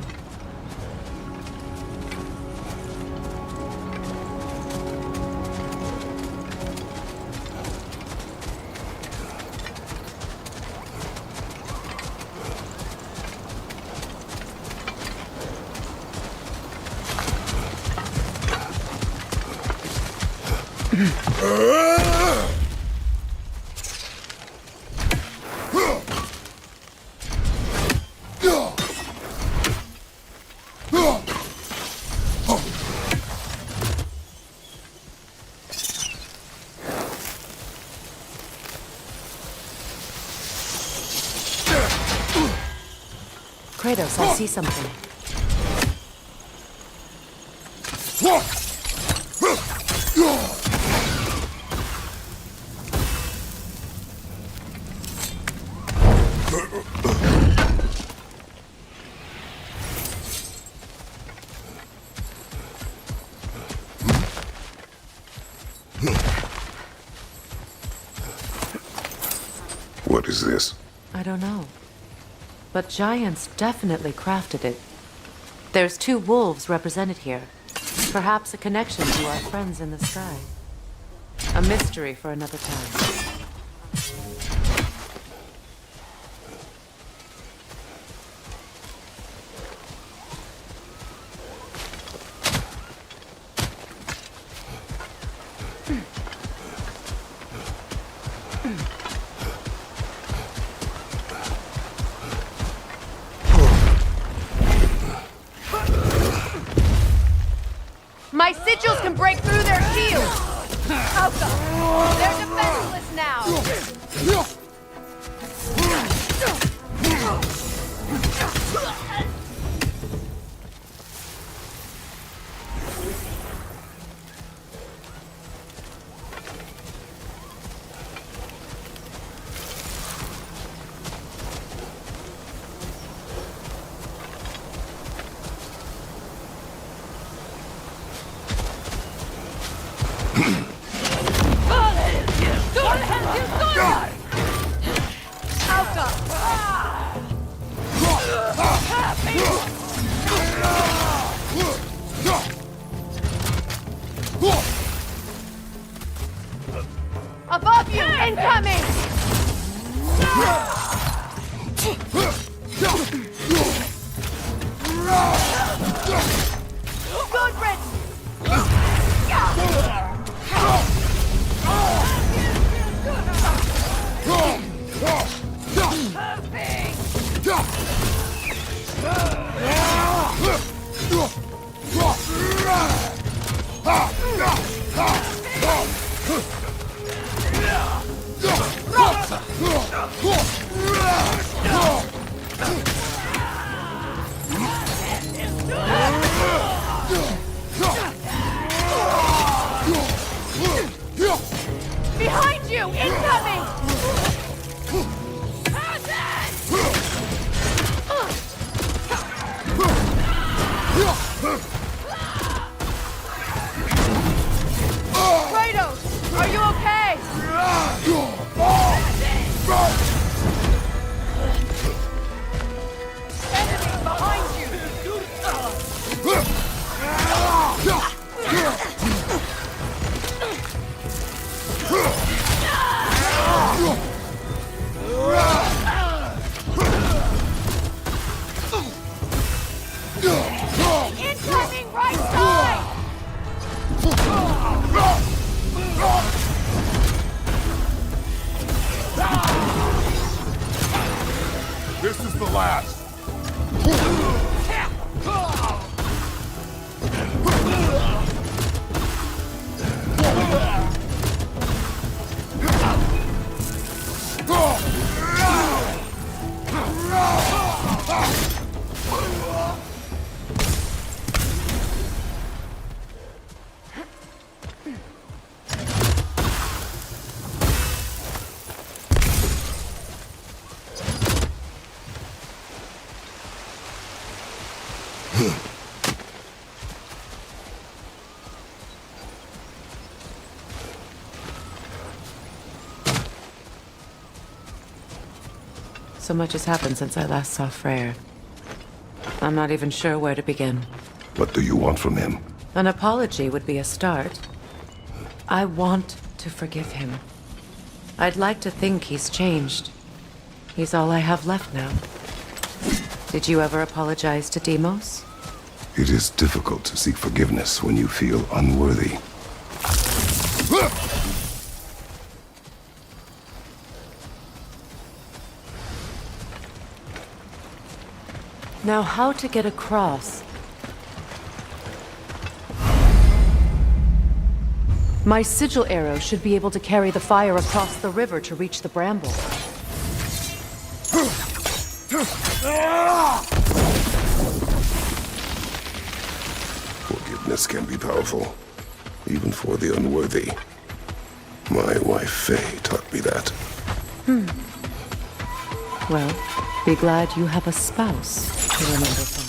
Kratos, I see something. What is this? I don't know. But giants definitely crafted it. There's 2 wolves represented here. Perhaps a connection to our friends in the sky. A mystery for another time. My sigils can break through their shields! Alka! They're defenseless now! Above you! Incoming! Good riddance! Behind you! Incoming! Kratos! Are you okay? Enemy behind you! Incoming right side! This is the last. So much has happened since I last saw Freyr. I'm not even sure where to begin. What do you want from him? An apology would be a start. I want to forgive him. I'd like to think he's changed. He's all I have left now. Did you ever apologize to Deimos? It is difficult to seek forgiveness when you feel unworthy. Now, how to get across? My sigil arrow should be able to carry the fire across the river to reach the bramble. Forgiveness can be powerful, even for the unworthy. My wife Faye taught me that. Well, be glad you have a spouse to remember fondly.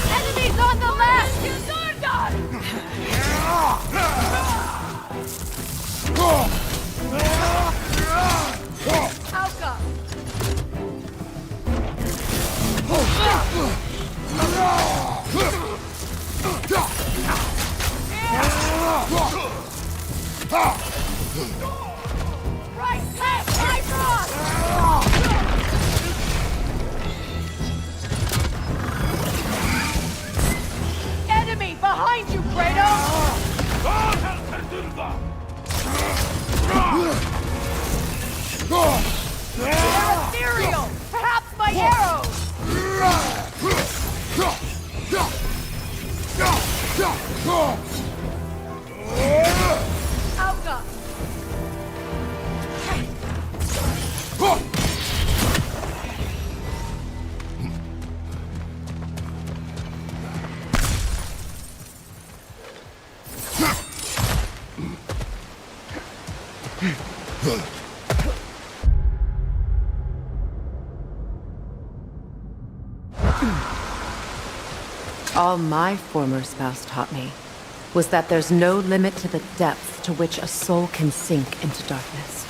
Enemies on the left! Right past Hydra! Enemy behind you, Kratos! Ethereal! Perhaps my arrows! Outgunned! All my former spouse taught me was that there's no limit to the depth to which a soul can sink into darkness.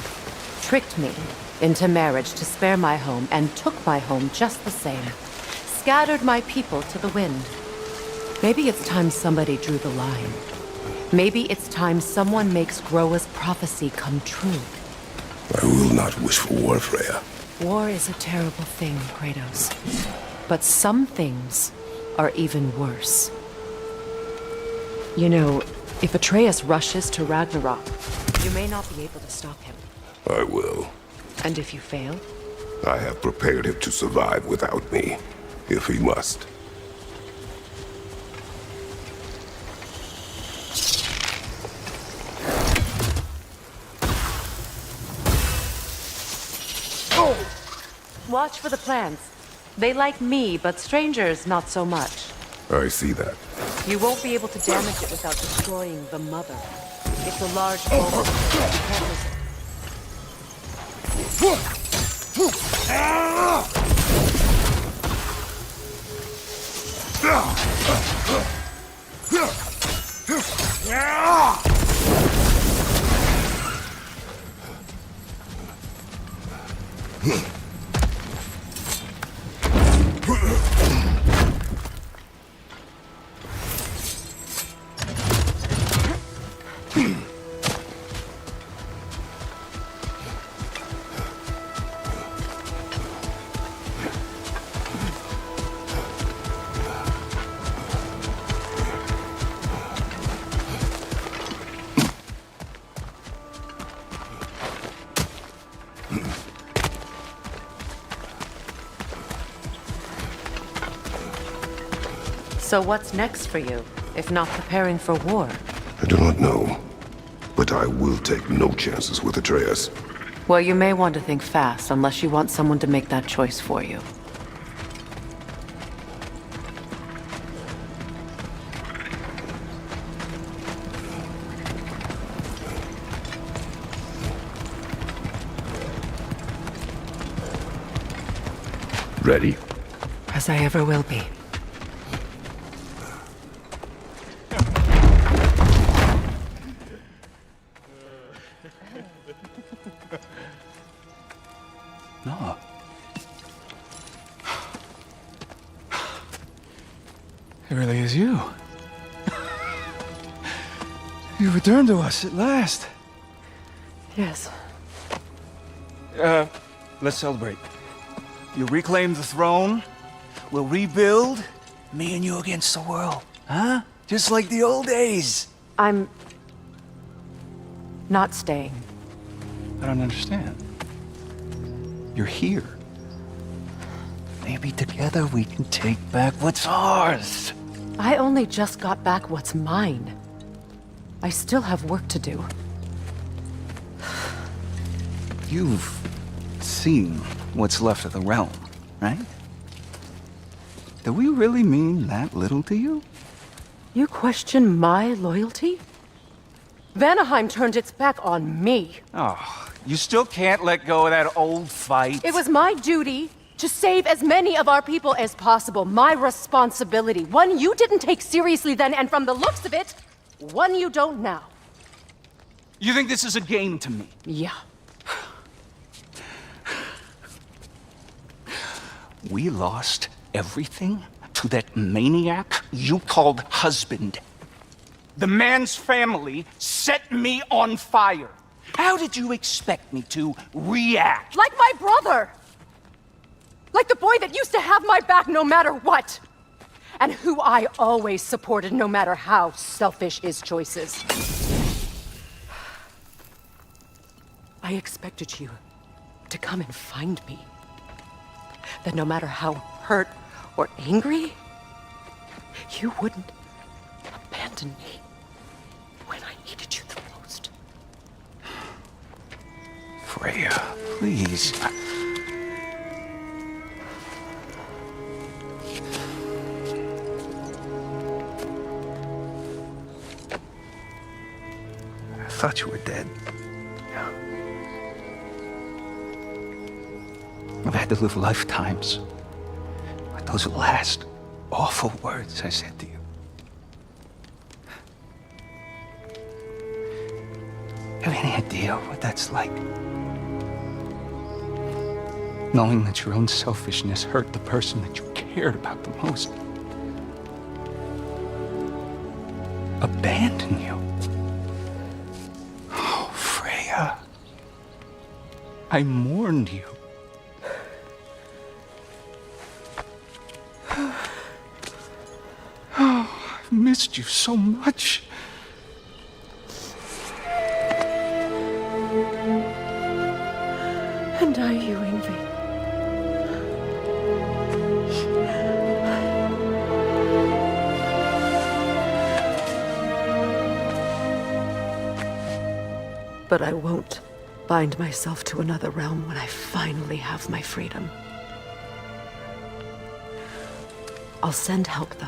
Tricked me into marriage to spare my home and took my home just the same. Scattered my people to the wind. Maybe it's time somebody drew the line. Maybe it's time someone makes Groa's prophecy come true. I will not wish for war, Freya. War is a terrible thing, Kratos. But some things are even worse. You know, if Atreus rushes to Ragnarok, you may not be able to stop him. I will. And if you fail? I have prepared him to survive without me, if he must. Watch for the plants. They like me, but strangers not so much. I see that. You won't be able to damage it without destroying the mother. It's a large bulb. You can't miss it. So what's next for you, if not preparing for war? I do not know, but I will take no chances with Atreus. Well, you may want to think fast, unless you want someone to make that choice for you. Ready? As I ever will be. No. It really is you. You returned to us at last. Yes. Let's celebrate. You reclaim the throne. We'll rebuild. Me and you against the world. Huh? Just like the old days. I'm not staying. I don't understand. You're here. Maybe together we can take back what's ours. I only just got back what's mine. I still have work to do. You've seen what's left of the realm, right? Do we really mean that little to you? You question my loyalty? Vanaheim turned its back on me. Oh, you still can't let go of that old fight. It was my duty to save as many of our people as possible. My responsibility. One you didn't take seriously then, and from the looks of it, one you don't now. You think this is a game to me? Yeah. We lost everything to that maniac you called husband. The man's family set me on fire. How did you expect me to react? Like my brother! Like the boy that used to have my back no matter what! And who I always supported no matter how selfish his choices. I expected you to come and find me. That no matter how hurt or angry, you wouldn't abandon me when I needed you the most. Freya, please. I thought you were dead. I've had to live lifetimes with those last awful words I said to you. Have any idea what that's like? Knowing that your own selfishness hurt the person that you cared about the most. Abandon you. Oh, Freya. I mourned you. Oh, I've missed you so much. And I you, Envy. But I won't bind myself to another realm when I finally have my freedom. I'll send help, though.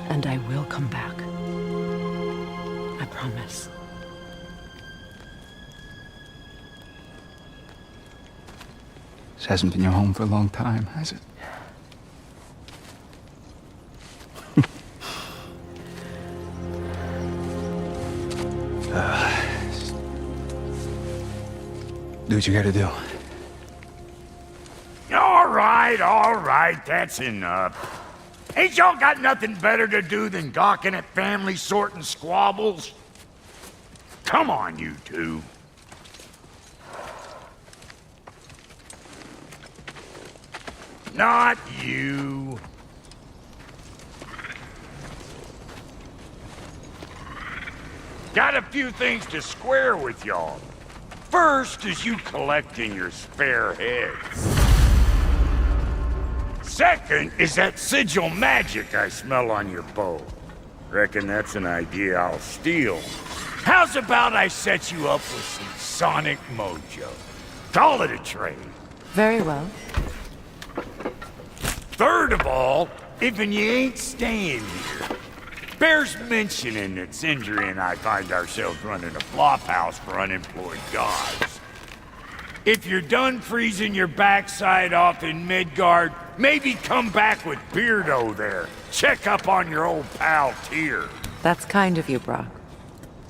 And I will come back. I promise. This hasn't been your home for a long time, has it? Do what you gotta do. All right, that's enough. Ain't y'all got nothing better to do than gawking at family sorting squabbles? Come on, you two. Not you. Got a few things to square with y'all. First is you collecting your spare heads. Second is that sigil magic I smell on your bow. Reckon that's an idea I'll steal. How's about I set you up with some sonic mojo? Call it a trade. Very well. Third of all, if you ain't staying here, bears mentioning that Sindri and I find ourselves running a flop house for unemployed gods. If you're done freezing your backside off in Midgard, maybe come back with Beardo there. Check up on your old pal Tyr. That's kind of you, Brock.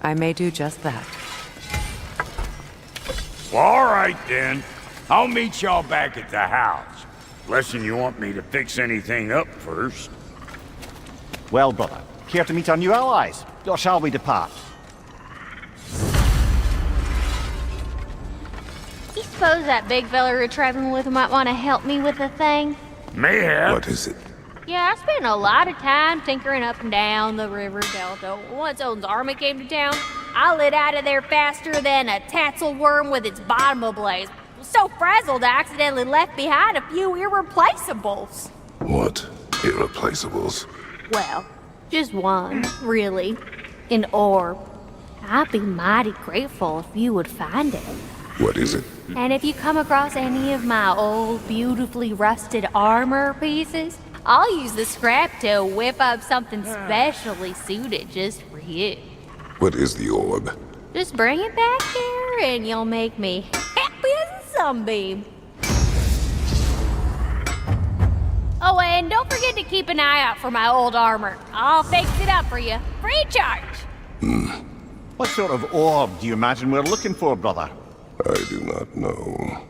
I may do just that. Well, all right then. I'll meet y'all back at the house. Unless you want me to fix anything up first. Well, brother, care to meet our new allies? Or shall we depart? You suppose that big fella you're traveling with might want to help me with a thing? Mayhap. What is it? Yeah, I spent a lot of time tinkering up and down the river delta. Once Odin's army came to town, I lit out of there faster than a tassel worm with its bottom ablaze. So frazzled I accidentally left behind a few irreplaceables. What? Irreplaceables? Well, just one, really. An orb. I'd be mighty grateful if you would find it. What is it? And if you come across any of my old, beautifully rusted armor pieces, I'll use the scrap to whip up something specially suited just for you. What is the orb? Just bring it back here and you'll make me happy as a sunbeam. Oh, and don't forget to keep an eye out for my old armor. I'll fix it up for you, free of charge. What sort of orb do you imagine we're looking for, brother? I do not know.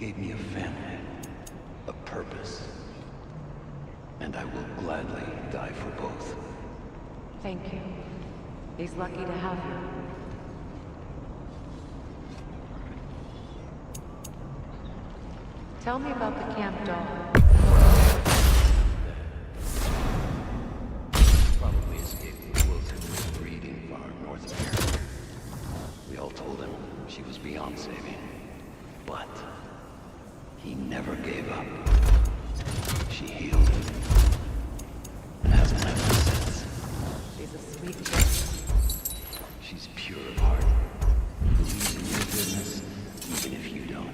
gave me a family, a purpose, and I will gladly die for both. Thank you. He's lucky to have you. Tell me about the camp dog. Probably escaped the Wilson's breeding farm north of here. We all told him she was beyond saving. But he never gave up. She healed him. And hasn't left him since. She's a sweet chick. She's pure of heart. Believes in your goodness, even if you don't.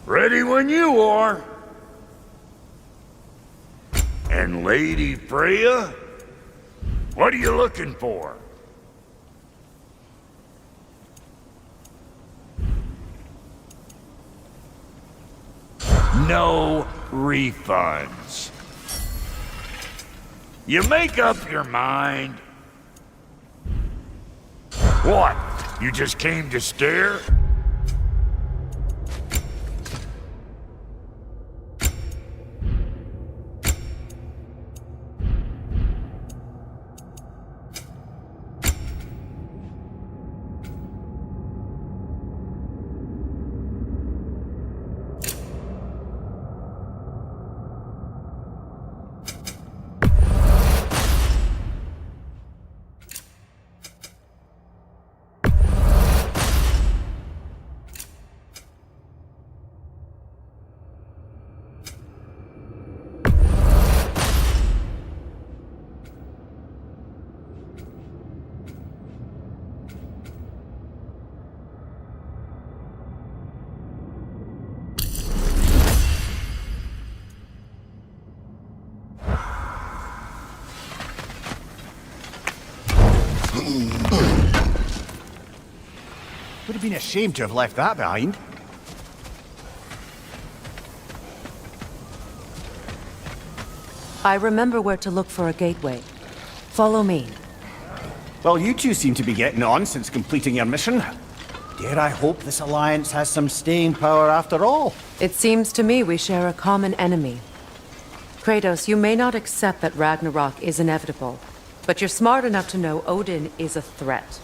Ready when you are. And Lady Freya? What are you looking for? No refunds. You make up your mind. What? You just came to stare? Would have been a shame to have left that behind. I remember where to look for a gateway. Follow me. Well, you two seem to be getting on since completing your mission. Dare I hope this alliance has some staying power after all? It seems to me we share a common enemy. Kratos, you may not accept that Ragnarok is inevitable, but you're smart enough to know Odin is a threat.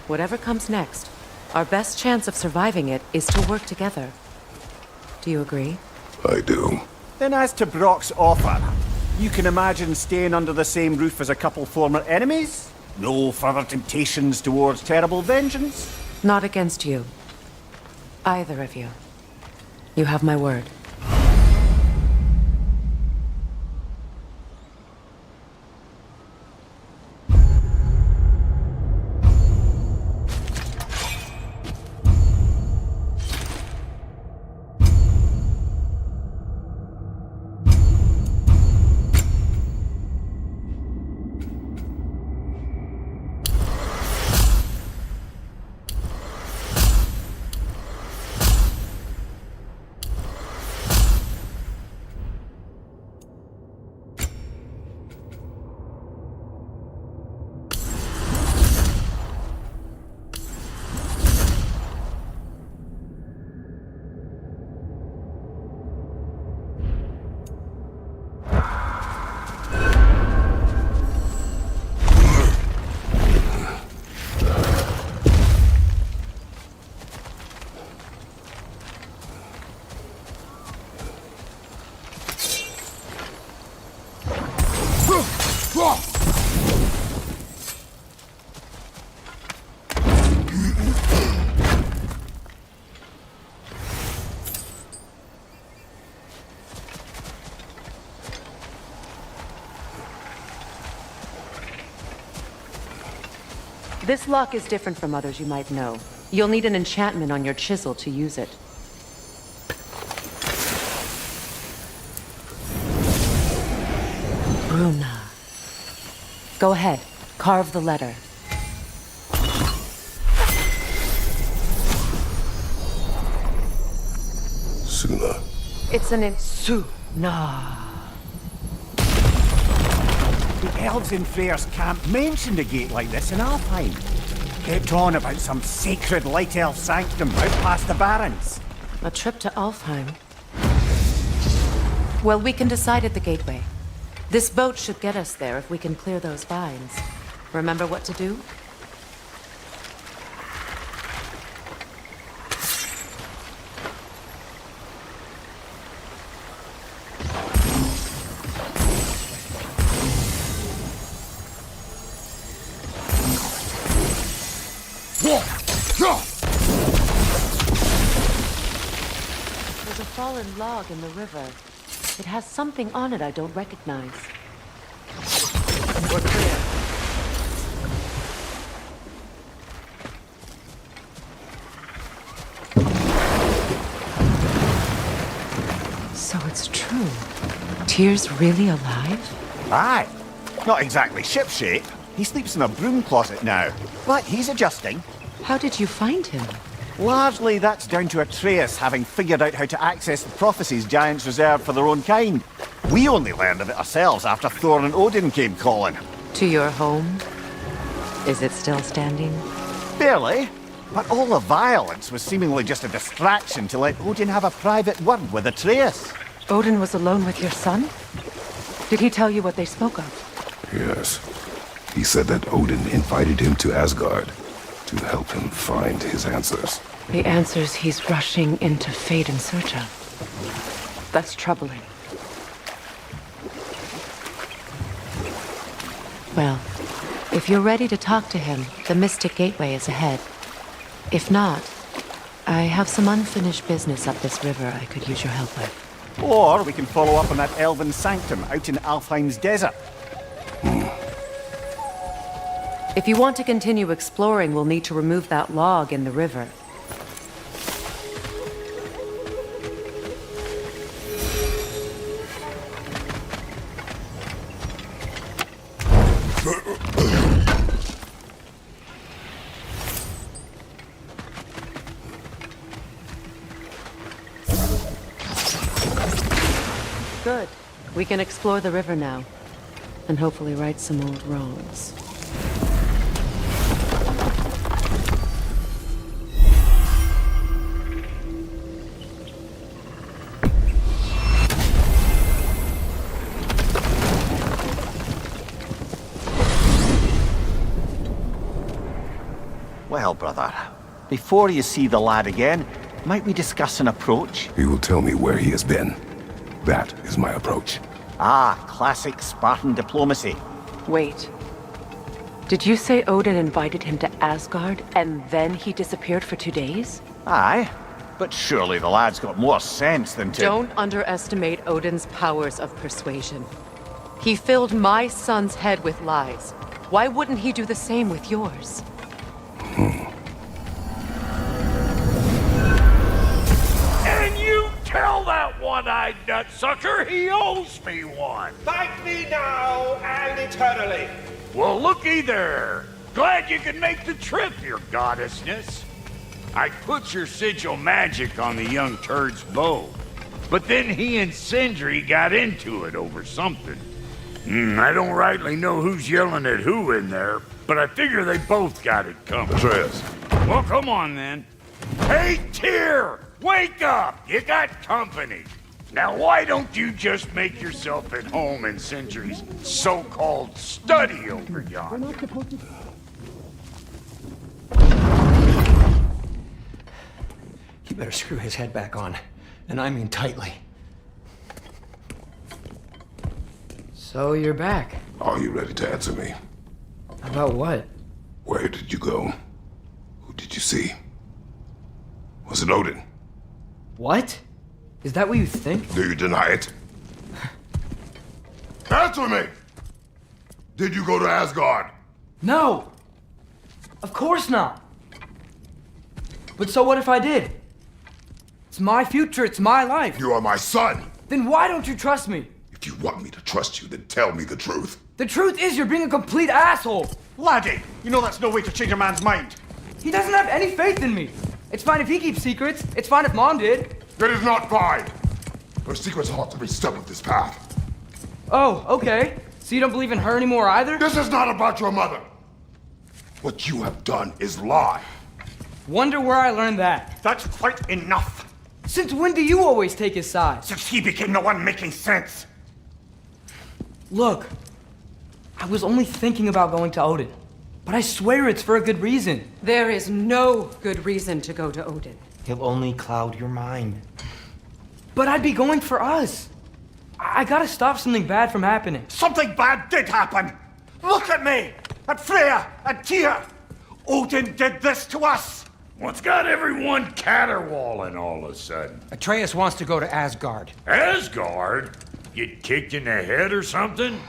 Whatever comes next, our best chance of surviving it is to work together. Do you agree? I do. Then as to Brock's offer, you can imagine staying under the same roof as a couple former enemies? No further temptations towards terrible vengeance? Not against you. Either of you. You have my word. This lock is different from others you might know. You'll need an enchantment on your chisel to use it. Runa. Go ahead, carve the letter. Suna. It's an Suna. The elves in Freyr's camp mentioned a gate like this in Alfheim. Kept on about some sacred light elf sanctum out past the Barrens. A trip to Alfheim. Well, we can decide at the gateway. This boat should get us there if we can clear those vines. Remember what to do? There's a fallen log in the river. It has something on it I don't recognize. We're clear. So it's true. Tyr's really alive? Aye. Not exactly shipshape. He sleeps in a broom closet now. But he's adjusting. How did you find him? Largely, that's down to Atreus having figured out how to access the prophecies giants reserved for their own kind. We only learned of it ourselves after Thor and Odin came calling. To your home? Is it still standing? Barely. But all the violence was seemingly just a distraction to let Odin have a private word with Atreus. Odin was alone with your son? Did he tell you what they spoke of? Yes. He said that Odin invited him to Asgard to help him find his answers. The answers he's rushing into fate in search of. That's troubling. Well, if you're ready to talk to him, the Mystic Gateway is ahead. If not, I have some unfinished business up this river I could use your help with. Or we can follow up on that elven sanctum out in Alfheim's desert. If you want to continue exploring, we'll need to remove that log in the river. Good. We can explore the river now, and hopefully right some old wrongs. Well, brother, before you see the lad again, might we discuss an approach? He will tell me where he has been. That is my approach. Ah, classic Spartan diplomacy. Wait. Did you say Odin invited him to Asgard, and then he disappeared for 2 days? Aye, but surely the lad's got more sense than to... Don't underestimate Odin's powers of persuasion. He filled my son's head with lies. Why wouldn't he do the same with yours? And you tell that one-eyed nutsucker he owes me one. Fight me now and eternally. Well, looky there. Glad you could make the trip, your goddessness. I put your sigil magic on the young turd's bow, but then he and Sindri got into it over something. I don't rightly know who's yelling at who in there, but I figure they both got it coming. Atreus. Well, come on then. Hey, Tyr! Wake up! You got company. Now, why don't you just make yourself at home in Sindri's so-called study over yonder? You better screw his head back on. And I mean tightly. So you're back. Are you ready to answer me? About what? Where did you go? Who did you see? Was it Odin? What? Is that what you think? Do you deny it? Answer me! Did you go to Asgard? No! Of course not! But so what if I did? It's my future, it's my life. You are my son! Then why don't you trust me? If If you want me to trust you, then tell me the truth. The truth is you're being a complete asshole. Laddie, you know that's no way to change a man's mind. He doesn't have any faith in me. It's fine if he keeps secrets. It's fine if Mom did. That is not fine. Her secrets ought to be stuck with this path. Oh, okay. So you don't believe in her anymore either? This is not about your mother. What you have done is lie. Wonder where I learned that. That's quite enough. Since when do you always take his side? Since he became the one making sense. Look, I was only thinking about going to Odin. But I swear it's for a good reason. There is no good reason to go to Odin. He'll only cloud your mind. But I'd be going for us. I gotta stop something bad from happening. Something bad did happen. Look at me, at Freya, and Tyr. Odin did this to us. What's got everyone caterwauling all of a sudden? Atreus wants to go to Asgard. Asgard? Get kicked in the head or something?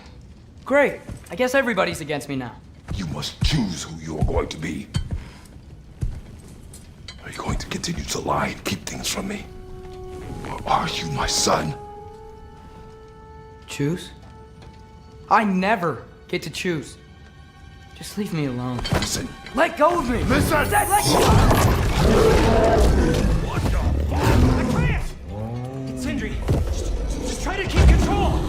Great. I guess everybody's against me now. You must choose who you are going to be. Are you going to continue to lie and keep things from me? Or are you my son? Choose? I never get to choose. Just leave me alone. Listen. Let go of me! Listen! Let go! What the fuck? Atreus! Sindri, just try to keep control!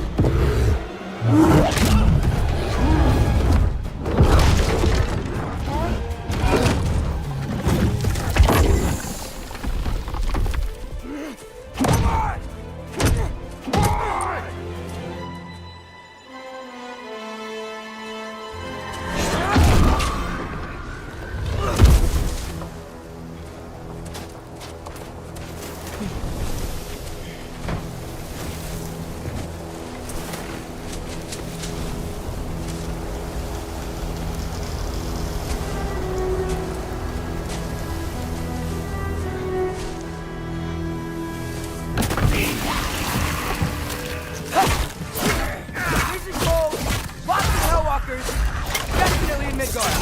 Definitely in Midgard.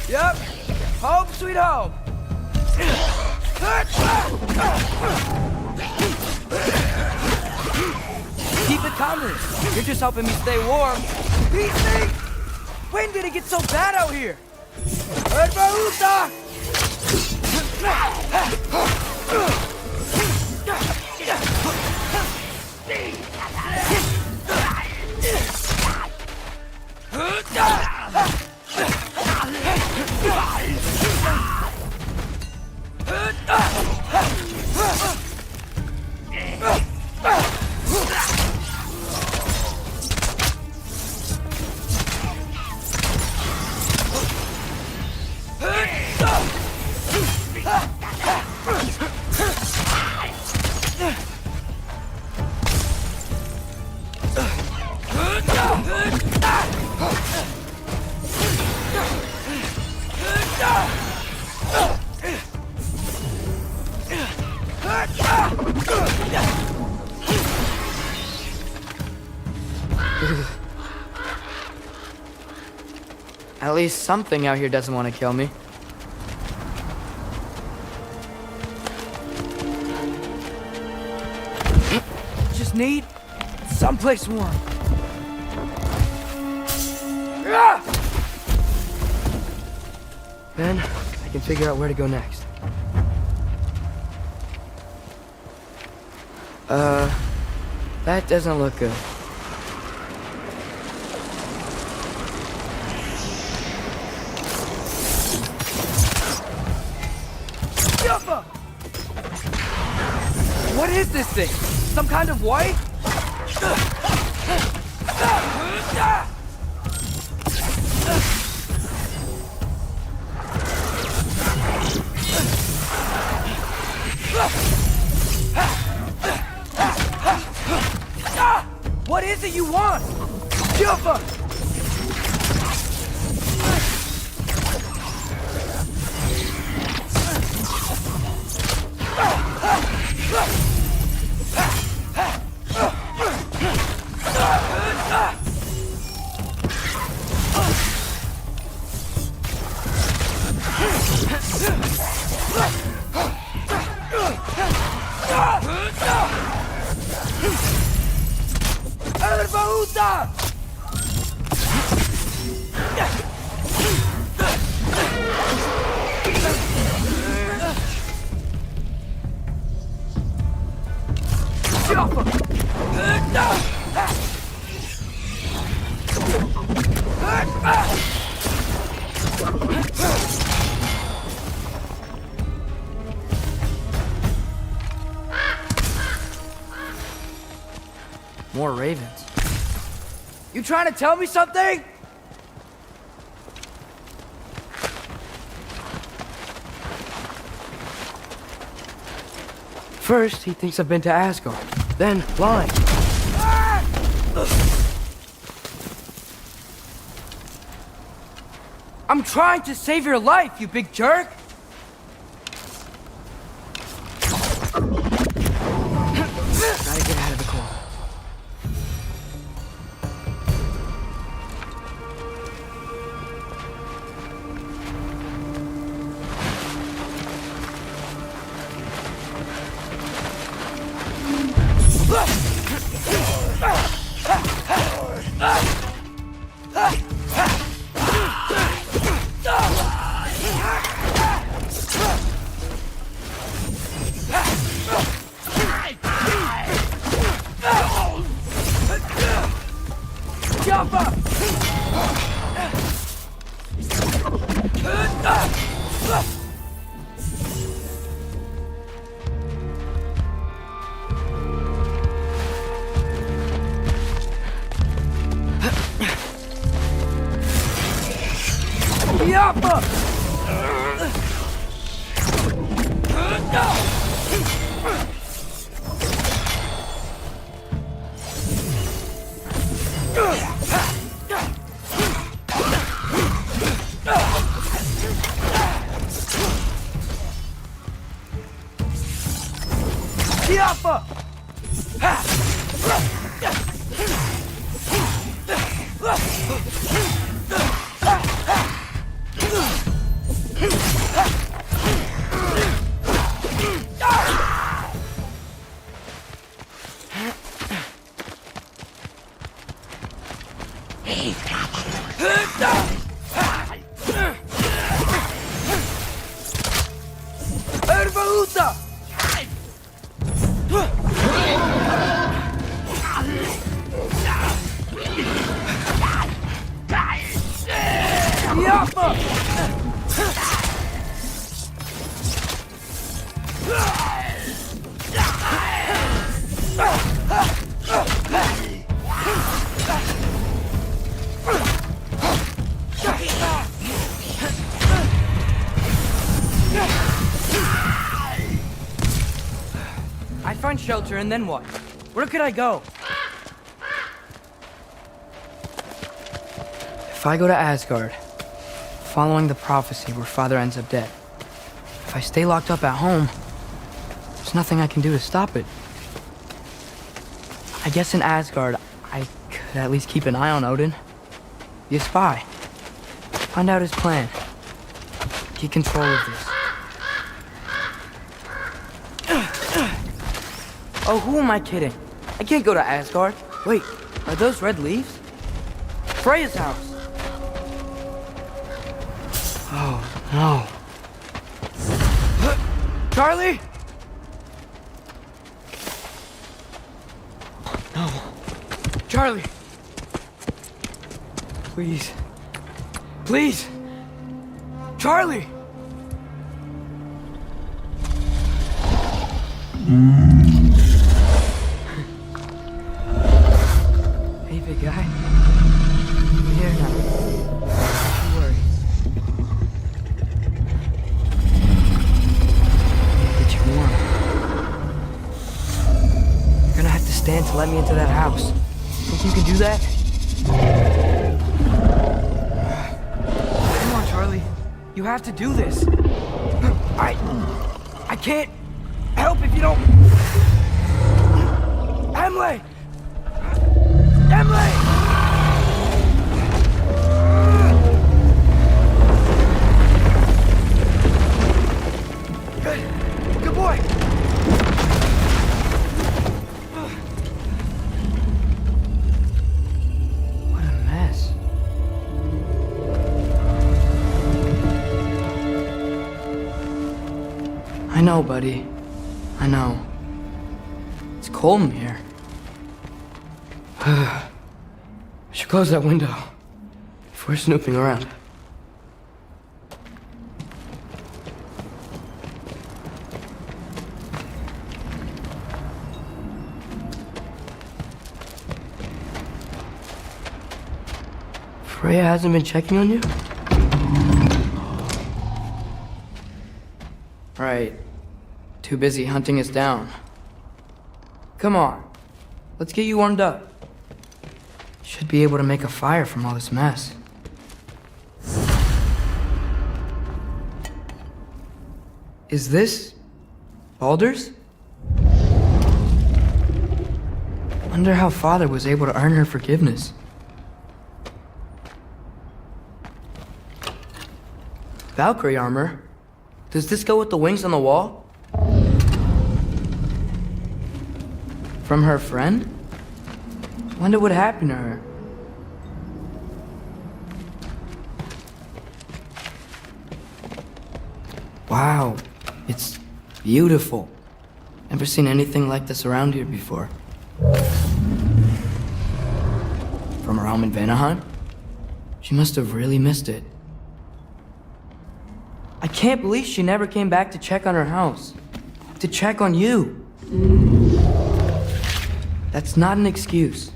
Yep. Home sweet home. Keep it coming. You're just helping me stay warm. Beat me! When did it get so bad out here? Herbaruta! At least something out here doesn't want to kill me. Just need someplace warm. Then I can figure out where to go next. That doesn't look good. What is this thing? Some kind of white? What is it you want? Juffa! More ravens. You trying to tell me something? First, he thinks I've been to Asgard. Then, lying. I'm trying to save your life, you big jerk! Gotta get out of the cold. I find shelter and then what? Where could I go? If I go to Asgard, following the prophecy where Father ends up dead, if I stay locked up at home, there's nothing I can do to stop it. I guess in Asgard, I could at least keep an eye on Odin. Be a spy. Find out his plan. Get control of this. Oh, who am I kidding? I can't go to Asgard. Wait, are those red leaves? Freya's house. Oh, no. Charlie? No. Charlie. Please. Please. Charlie. Hey, big guy. We're here now. Don't worry. Get you warm. You're gonna have to stand to let me into that house. Think you can do that? Come on, Charlie. You have to do this. I can't help if you don't. Emily! Emily! Good boy. I know, buddy. I know. It's cold in here. I should close that window if we're snooping around. Freya hasn't been checking on you? Right. Too busy hunting us down. Come on. Let's get you warmed up. Should be able to make a fire from all this mess. Is this Baldur's? Wonder how Father was able to earn her forgiveness. Valkyrie armor? Does this go with the wings on the wall? From her friend? Wonder what happened to her. Wow, it's beautiful. Never seen anything like this around here before. From her home in Vanaheim? She must have really missed it. I can't believe she never came back to check on her house. To check on you. That's not an excuse.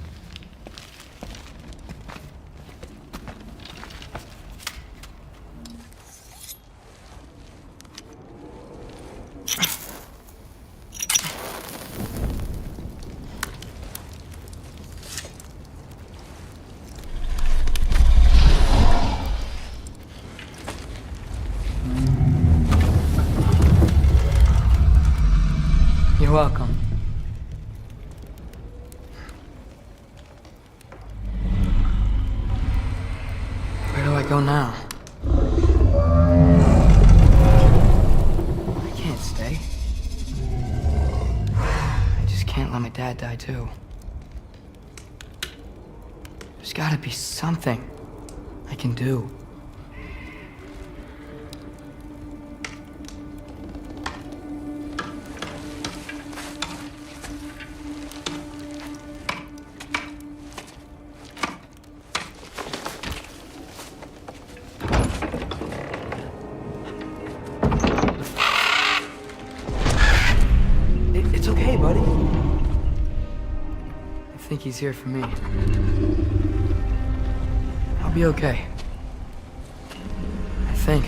You're welcome. Where do I go now? I can't stay. I just can't let my dad die too. There's gotta be something I can do. It's okay, buddy. I think he's here for me. I'll be okay. I think.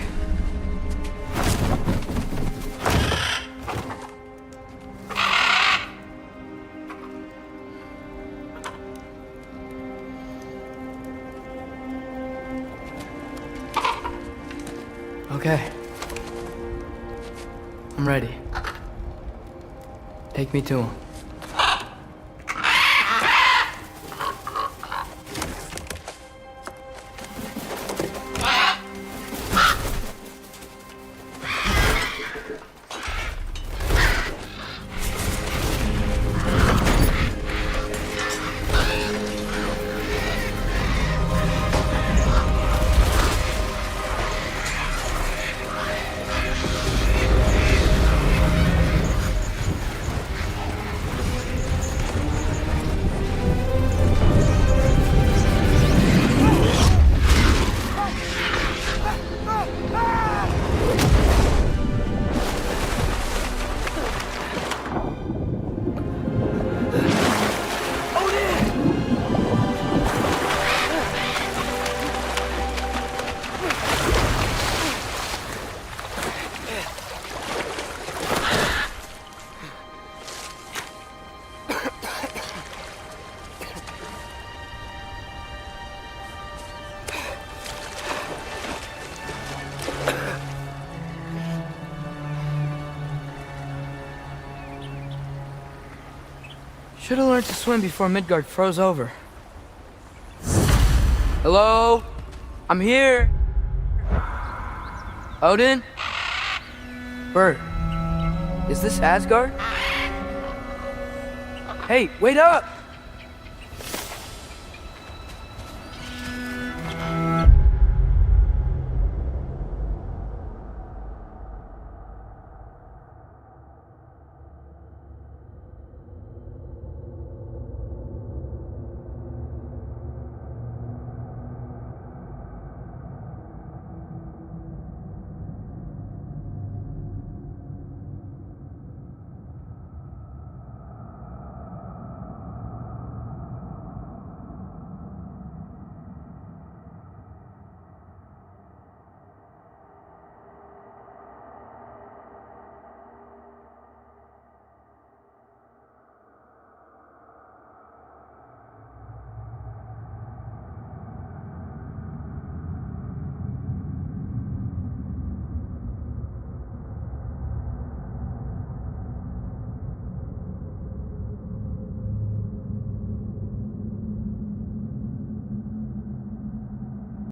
Okay. I'm ready. Take me to him. Should have learned to swim before Midgard froze over. Hello? I'm here. Odin? Bert, is this Asgard? Hey, wait up!